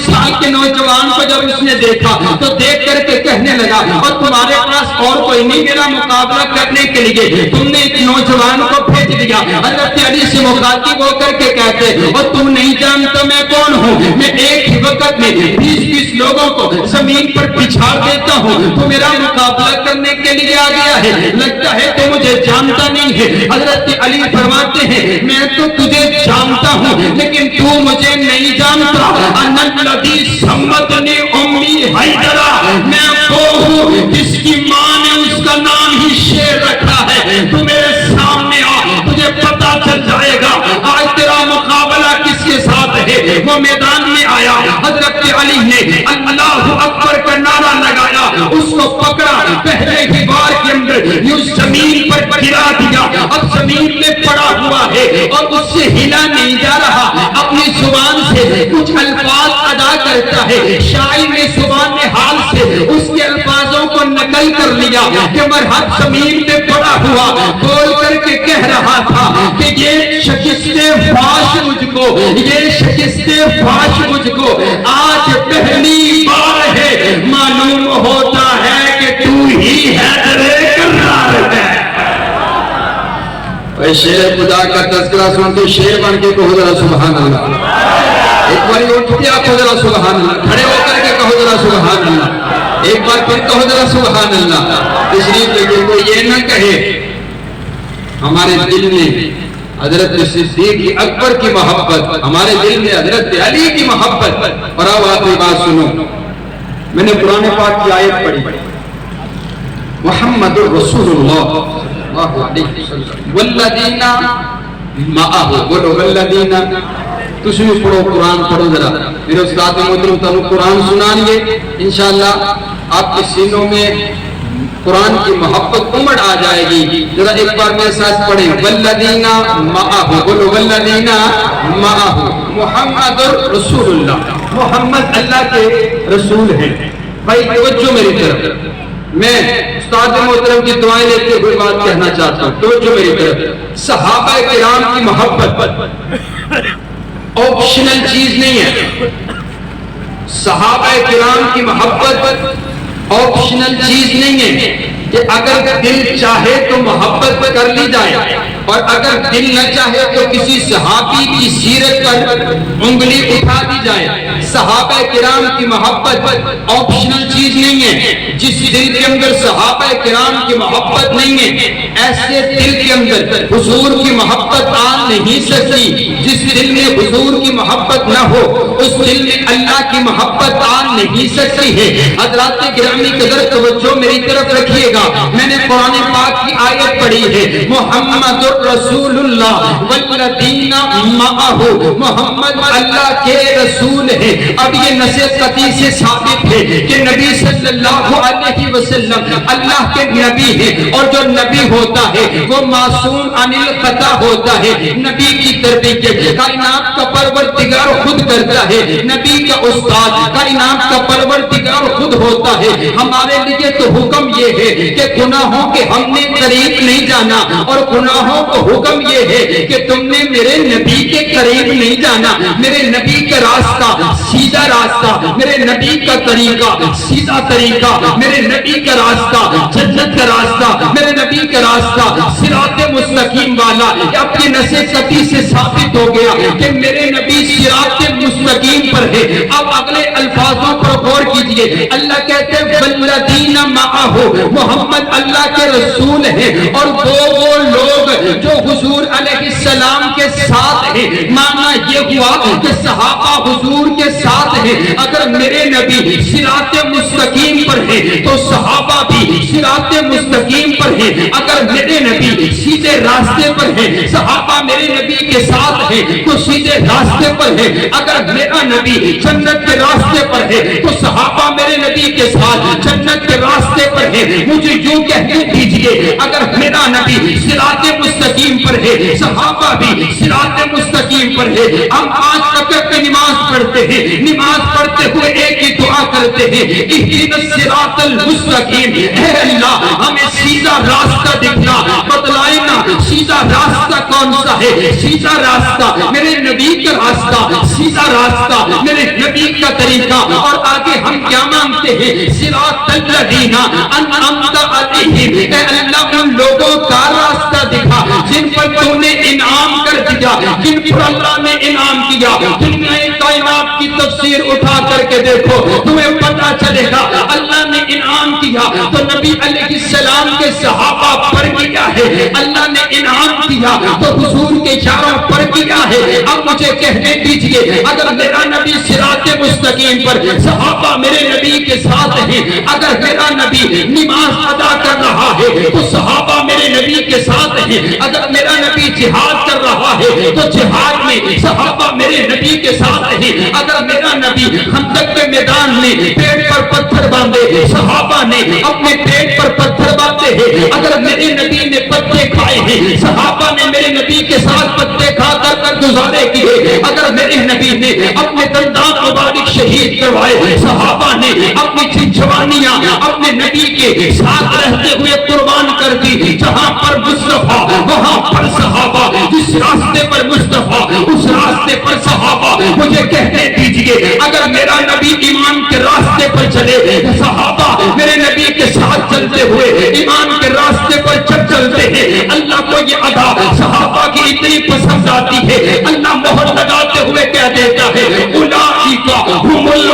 [SPEAKER 3] سال کے نوجوان کو جب اس نے دیکھا تو دیکھ کر کے کہنے لگا اور تمہارے پاس اور کوئی نہیں میرا مقابلہ کرنے کے لیے؟ تم نے ایک نوجوان کو بھیج دیا۔ حضرت علی سے مخاطب ہو کر کے کہتے اور تم نہیں جانتا میں کون ہوں؟ میں ایک ہی وقت میں 20 لوگوں کو زمین پر بچھا دیتا ہوں، تو میرا مقابلہ کرنے کے لیے آ گیا ہے، لگتا ہے تو مجھے جانتا نہیں ہے۔ حضرت علی فرماتے ہیں میں تو تجھے جانتا ہوں لیکن تو مجھے نہیں جانتا۔ انا الذی سمتنی امی حیدرہ، میں وہ ہوں جس کی ماں نے اس کا نام ہی شیر رکھا ہے۔ تو میرے سامنے آ، تجھے پتا چل جائے گا آج تیرا مقابلہ کس کے ساتھ ہے۔ وہ میدان میں آیا، حضرت علی نے اللہ اکبر کا نعرہ لگایا، اس کو پکڑا، پہلے ہی بار کے اندر یوں زمین پر گرا دیا، اب زمین میں پڑا ہوا ہے اور اس سے ہلا نہیں جا رہا، اپنی زبان سے کچھ الفاظ ادا کرتا ہے، شاعر نے زبان حال سے اس کے الفاظوں کو نقل کر لیا کہ مرحب زمین میں پڑا ہوا بول کر کے کہہ رہا تھا کہ یہ شکست فاش مجھ کو، یہ شکست فاش مجھ کو آج پہلی بار ہے، معلوم ہوتا ہے کہ تو ہی حیدر کرار ہے۔ اے شیر خدا کا تذکرہ سن کے شیر بن کے کہو ذرا سبحان اللہ۔ ایک بار اٹھ کے آپ کہو ذرا سبحان اللہ، کھڑے ہو کر کے کہو ذرا سبحان اللہ، ایک بار پھر کہو ذرا سبحان اللہ۔ تشریف لے کوئی یہ نہ کہے ہمارے دل میں حضرت صدیق اکبر کی محبت، ہمارے دل میں حضرت علی کی محبت، اور اب آپ یہ بات سنو میں نے قرآن پاک کی آیت پڑھی محمد رسول اللہ والذین معہ، بولو والذین، تُسی بھی پڑھو قرآن پڑھو ذرا، میرے استاد محترم تنو قرآن سنان گے انشاءاللہ آپ کے سینوں میں قرآن کی محبت امڑ آ جائے گی. ذرا ایک بار میرے ساتھ پڑھیں والذین معہ، بولو والذین معہ محمد رسول اللہ، محمد اللہ کے رسول ہیں. بھائی توجہ میری طرف، میں استاد محترم کی دعائیں لیتے ہوئے بات کہنا چاہتا ہوں، توجہ میری طرف. صحابہ کرام کی محبت آپشنل چیز نہیں ہے. صحابہ کرام کی محبت آپشنل چیز نہیں ہے کہ اگر دل چاہے تو محبت کر لی جائے اور اگر دل نہ چاہے تو کسی صحابی کی سیرت پر انگلی اٹھا دی جائے. صحابہ کرام کی محبت آپشنل چیز نہیں ہے. جس دل کے اندر صحابہ کرام کی محبت نہیں ہے، ایسے دل کے اندر حضور کی محبت آ نہیں سکتی. جس دل میں حضور کی محبت نہ ہو اس دل میں اللہ کی محبت آ نہیں سکتی ہے. حضرات گرامی قدر توجہ میری طرف رکھیے گا. میں نے قرآن پاک کی آیت پڑھی ہے محمد رسول اللہ والذین معہ، محمد اللہ کے رسول ہے. اب یہ نص قطعی سے ثابت ہے کہ نبی صلی اللہ علیہ وسلم اللہ کے نبی ہیں، اور جو نبی ہوتا ہے وہ معصوم عن الخطا ہوتا ہے. نبی کی تربیت کائنات کا پروردگار خود کرتا ہے. نبی کا استاد کائنات کا پروردگار خود ہوتا ہے. ہمارے لیے تو حکم یہ ہے کہ گناہوں کے ہم نے قریب نہیں جانا، اور گناہوں کو حکم یہ ہے کہ تم نے میرے نبی کے قریب نہیں جانا. میرے نبی کا راستہ سیدھا راستہ، میرے نبی کا طریقہ سیدھا طریقہ، میرے نبی کا راستہ جنت کا راستہ، میرے نبی کا راستہ صراط مستقیم والا. اب یہ نص قطعی سے ثابت ہو گیا کہ میرے نبی صراط مستقیم پر ہے. اب اگلے الفاظوں پر غور کیجئے. اللہ کہتے ہیں والذین معہ، محمد اللہ کے رسول ہیں، اور وہ لوگ جو حضور علیہ السلام کے ساتھ ہیں. معنی یہ ہوا کہ صحابہ حضور کے ساتھ ہیں. اگر میرے نبی صراط مستقیم پر ہیں تو صحابہ بھی صراط مستقیم پر ہیں. اگر میرے نبی سیدھے راستے پر ہیں، صحابہ میرے نبی کے ساتھ ہیں تو سیدھے راستے پر ہیں. اگر میرا نبی جنت کے راستے پر ہے تو صحابہ میرے نبی کے ساتھ جنت کے راستے پر ہے. مجھے یوں کہنے دیجئے اگر میرا نبی صراط مستقیم پر ہے صحابہ بھی صراط مستقیم پر ہے. ہم 5 رکعت کی نماز پڑھتے ہیں، نماز پڑھتے ہوئے ایک ہی دعا کرتے ہیں اہدنا الصراط المستقیم. اے اللہ ہمیں سیدھا راستہ دکھلا، بتلائے نا سیدھا راستہ کون سا ہے. سیدھا راستہ میرے نبی کا راستہ، سیدھا راستہ میرے نبی کا طریقہ. اور آگے ہم کیا مانگتے ہیں صراط الذین انعمت علیہم. اے اللہ ان لوگوں کا راستہ دکھا جن پر تو نے انعام کر دیا، جن پر اللہ نے انعام کیا. دنیا کائنات کی تفسیر اٹھا کر کے دیکھو تمہیں پتہ چلے گا اللہ نے انعام کیا تو نبی علیہ السلام کے صحابہ پر کیا ہے. اللہ نے انعام کیا تو حضور کے یاروں پر کیا ہے. اب مجھے کہنے دیجئے اگر میرا نبی صراط مستقیم پر، صحابہ میرے نبی کے ساتھ ہیں. اگر میرا نبی نماز ادا کر رہا ہے تو صحابہ میرے نبی کے ساتھ ہیں. اگر میرا نبی جہاد کر رہا ہے تو جہاد میں صحابہ میرے نبی کے ساتھ ہیں. اگر میرا نبی خندق کے میدان میں پیٹ پر پتھر باندھے صحابہ نے اپنے پیٹ پر پتھر باندھے ہیں. اگر میرے نبی نے پتے کھائے ہیں صحابہ نے میرے نبی کے ساتھ پتے کھا کر گزارے کیے. اگر میرے نبی نے اپنے دندان مبارک شہید کروائے صحابہ نے اپنی جوانیاں اپنے نبی کے ساتھ رہتے ہوئے قربان کر دی. جہاں پر مصطفیٰ وہاں پر صحابہ، جس راستے پر مصطفیٰ اس راستے پر صحابہ. مجھے کہنے دیجئے اگر میرا نبی ایمان کے راستے پر چلے صحابہ میرے نبی کے ساتھ چلتے ہوئے ایمان کے راستے پر چلتے ہیں. اللہ کو یہ ادا صحابہ کی اتنی پسند آتی ہے اللہ مہر لگاتے ہوئے کہہ دیتا ہے اولئک هم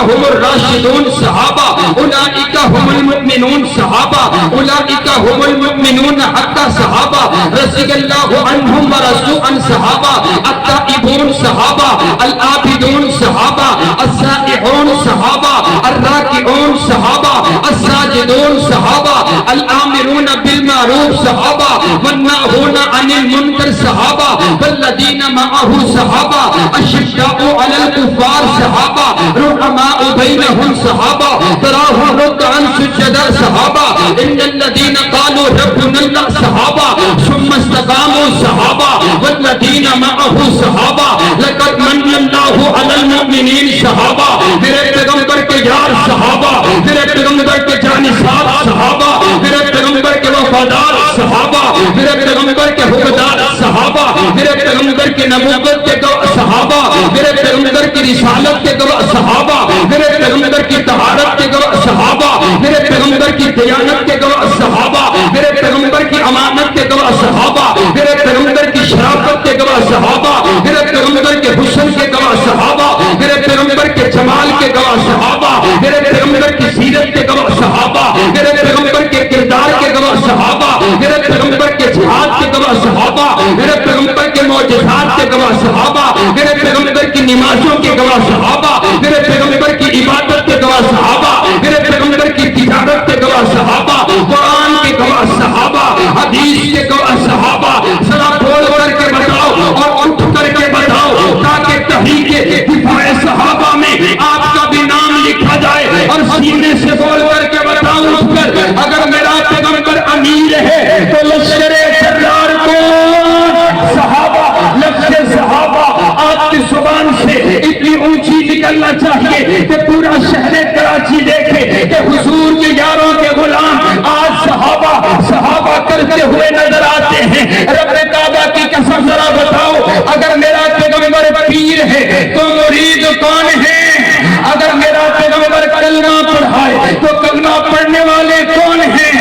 [SPEAKER 2] هم الراشدون صحابہ، اولئک هم المؤمنون صحابہ، اولئک هم المؤمنون حقا صحابہ، رضی اللہ عنہم ورضوا عن صحابہ، التائبون صحابہ، العابدون صحابہ، السائحون صحابہ، الراکعون صحابہ، الساجدون صحابہ، الآمرون بالمعروف صحابہ، والناہون عن المنکر صحابہ، والذین معه صحابہ، الشداء علی الکفار صحابہ، رحماء بینہم صحابہ، تراہم رکعا سجدا صحابہ، ان الذین قالوا ربنا اللہ صحابہ، ثم استقاموا صحابہ، والذین معه صحابہ، لقد من اللہ علی المؤمنین صحابہ، میرے پیغمبر کے یار صحابہ، میرے پیغمبر کے جانثار صحابہ، میرے پیغمبر کے وفادار صحابہ، میرے پیغمبر کے حقدار صحابہ، میرے پیغمبر کی نبوت کے گواہ صحابہ، میرے پیغمبر کی رسالت کے گواہ صحابہ، میرے پیغمبر کی طہارت کے گواہ صحابہ، میرے پیغمبر کی دیانت کے گواہ صحابہ، میرے پیغمبر کی امانت کے گواہ صحابہ، میرے پیغمبر کی شرافت کے گواہ صحابہ، میرے پیغمبر کے حسن کے گواہ صحابہ، میرے پیغمبر کے جمال کے گواہ صحابہ، میرے پیغمبر کی سیرت کے گواہ صحابہ، میرے پیغمبر کے کردار کے گواہ صحابہ، میرے پیغمبر کے جہاد کے گواہ صحابہ، میرے پیغمبر کے معجزات کے گواہ صحابہ، میرے پیغمبر کی نمازوں کے گواہ صحابہ، میرے پیغمبر کی عبادت کے گواہ صحابہ، میرے پیغمبر کی تجارت کے گواہ صحابہ، قرآن کے گواہ صحابہ، حدیث کے گواہ صحابہ، ذرا بول کر کے بتاؤ اور اٹھ کر کے بتاؤ تاکہ تحریک دفاع صحابہ میں آپ کا بھی نام لکھا جائے، اور سینے سے بول کر کے بتاؤ اٹھ کر، اگر میرا پیغمبر امیر ہے تو لشکر سردار کون؟ صحابہ۔ لفظ صحابہ آپ کی زبان سے اتنی اونچی نکلنا چاہیے کہ پورا شہر کراچی دیکھے کہ حضور کے یاروں کے غلام آج صحابہ کرتے ہوئے نظر آتے ہیں۔ رب کعبہ کی قسم ذرا بتاؤ، اگر میرا پیغمبر پیر ہے تو مرید کون ہے؟ اگر میرا پیغمبر کلمہ پڑھائے تو کلمہ پڑھنے والے کون ہیں؟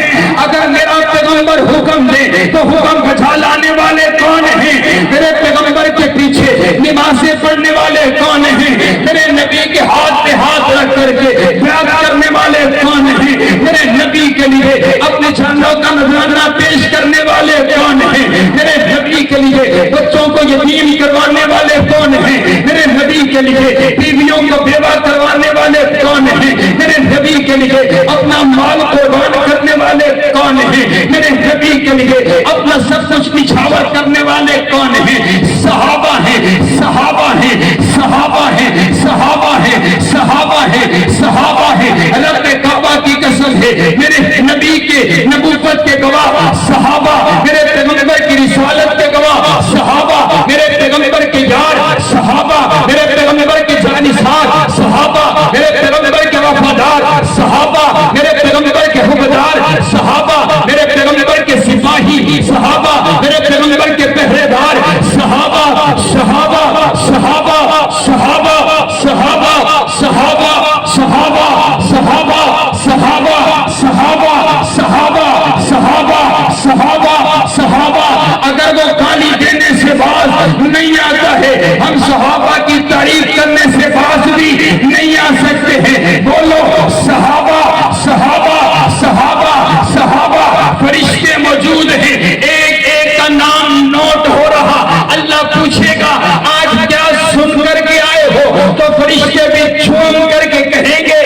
[SPEAKER 2] اگر میرا پیغمبر حکم دے تو حکم بجا لانے والے کون ہیں؟ میرے پیغمبر کے پیچھے نمازیں پڑھنے والے کون ہیں؟ میرے نبی کے ہاتھ پہ ہاتھ رکھ کر کے بیعت کرنے والے کون ہیں؟ میرے نبی کے لیے اپنے جانوں کا نذرانہ پیش کرنے والے کون ہیں؟ میرے نبی کے لیے بچوں کو یتیم کروانے والے کون ہیں؟ میرے نبی کے لیے بیویوں کو بیوہ کروانے والے کون ہیں؟ میرے نبی کے لیے اپنا مال قربان کرنے والے کون ہیں؟ میرے نبی کے لیے اپنا سب کچھ نچھاور کرنے والے کون ہیں؟ صحابہ ہیں، صحابہ ہیں، صحابہ ہیں، صحابہ ہیں، صحابہ ہیں، صحابہ ہیں۔ رب کعبہ کی قسم ہے، میرے نبی کے نبوت کے گواہ صحابہ، میرے پیغمبر کی رسالت کے گواہ صحابہ، میرے پیغمبر کے یار صحابہ، میرے پیغمبر کے جانثار صحابہ، میرے پیغمبر کے وفادار صحابہ، میرے پیغمبر کے حقدار صحابہ، میرے پیغمبر کے سپاہی صحابہ، میرے پیغمبر کے پہرے دار صحابہ، صحابہ، صحابہ، صحابہ، صحابہ، صحابہ، صحابہ، صحابہ، صحابہ، صحابہ، صحابہ، صحابہ، صحابہ، صحابہ۔ اگر وہ گالی دینے سے باز نہیں آتا ہے، ہم صحابہ کی تعریف کرنے سے باز بھی نہیں آ سکتے ہیں۔ بولو صحابہ، صحابہ، صحابہ، صحابہ۔ فرشتے موجود ہیں، ایک ایک کا نام نوٹ ہو رہا۔ اللہ پوچھے گا آج کیا سن کر کے آئے ہو، تو فرشتے بھی جھوم کر کے کہیں گے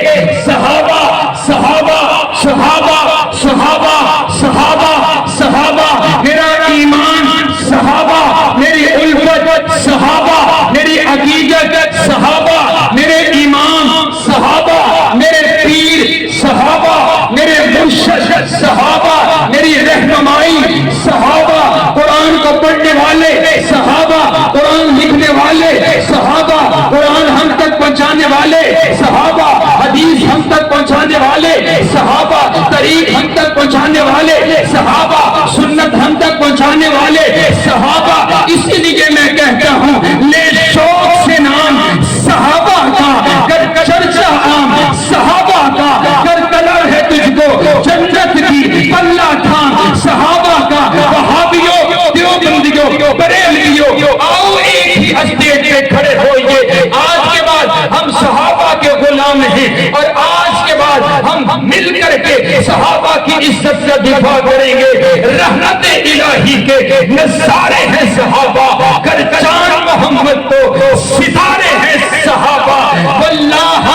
[SPEAKER 2] صحابہ، صحابہ، صحابہ، صحابہ، صحابہ، صحابہ۔ میرا ایمان صحابہ، میری الفت صحابہ، میری عقیدت صحابہ، میرے امام صحابہ، میرے پیر صحابہ، میرے مرشد صحابہ، میری رہنمائی صحابہ، قرآن کو پڑھنے والے صحابہ، قرآن لکھنے والے صحابہ، قرآن ہم تک پہنچانے والے صحابہ، حدیث ہم تک پہنچانے والے صحابہ، طریق ہم تک پہنچانے والے صحابہ، سنت ہم تک پہنچانے والے صحابہ۔ اس لیے میں کہتا ہوں لے شوق سے نام صحابہ کا، کر چرچا عام صحابہ کا، کر طلب ہے تجھ کو جنت کی پلہ تھام صحابہ کا۔ وہابیوں، دیوبندیوں، بریلویوں، آؤ ایک ہی اسٹیج پہ کھڑے ہوئیے، آج کے بعد ہم صحابہ کے غلام غلام ہیں اور آج کے بعد ہم مل کر کے صحابہ کی عزت کا دفاع کریں گے. رحمت الہی کے نظارے ہیں صحابہ، گر چاند محمد تو ستارے ہیں صحابہ. واللہ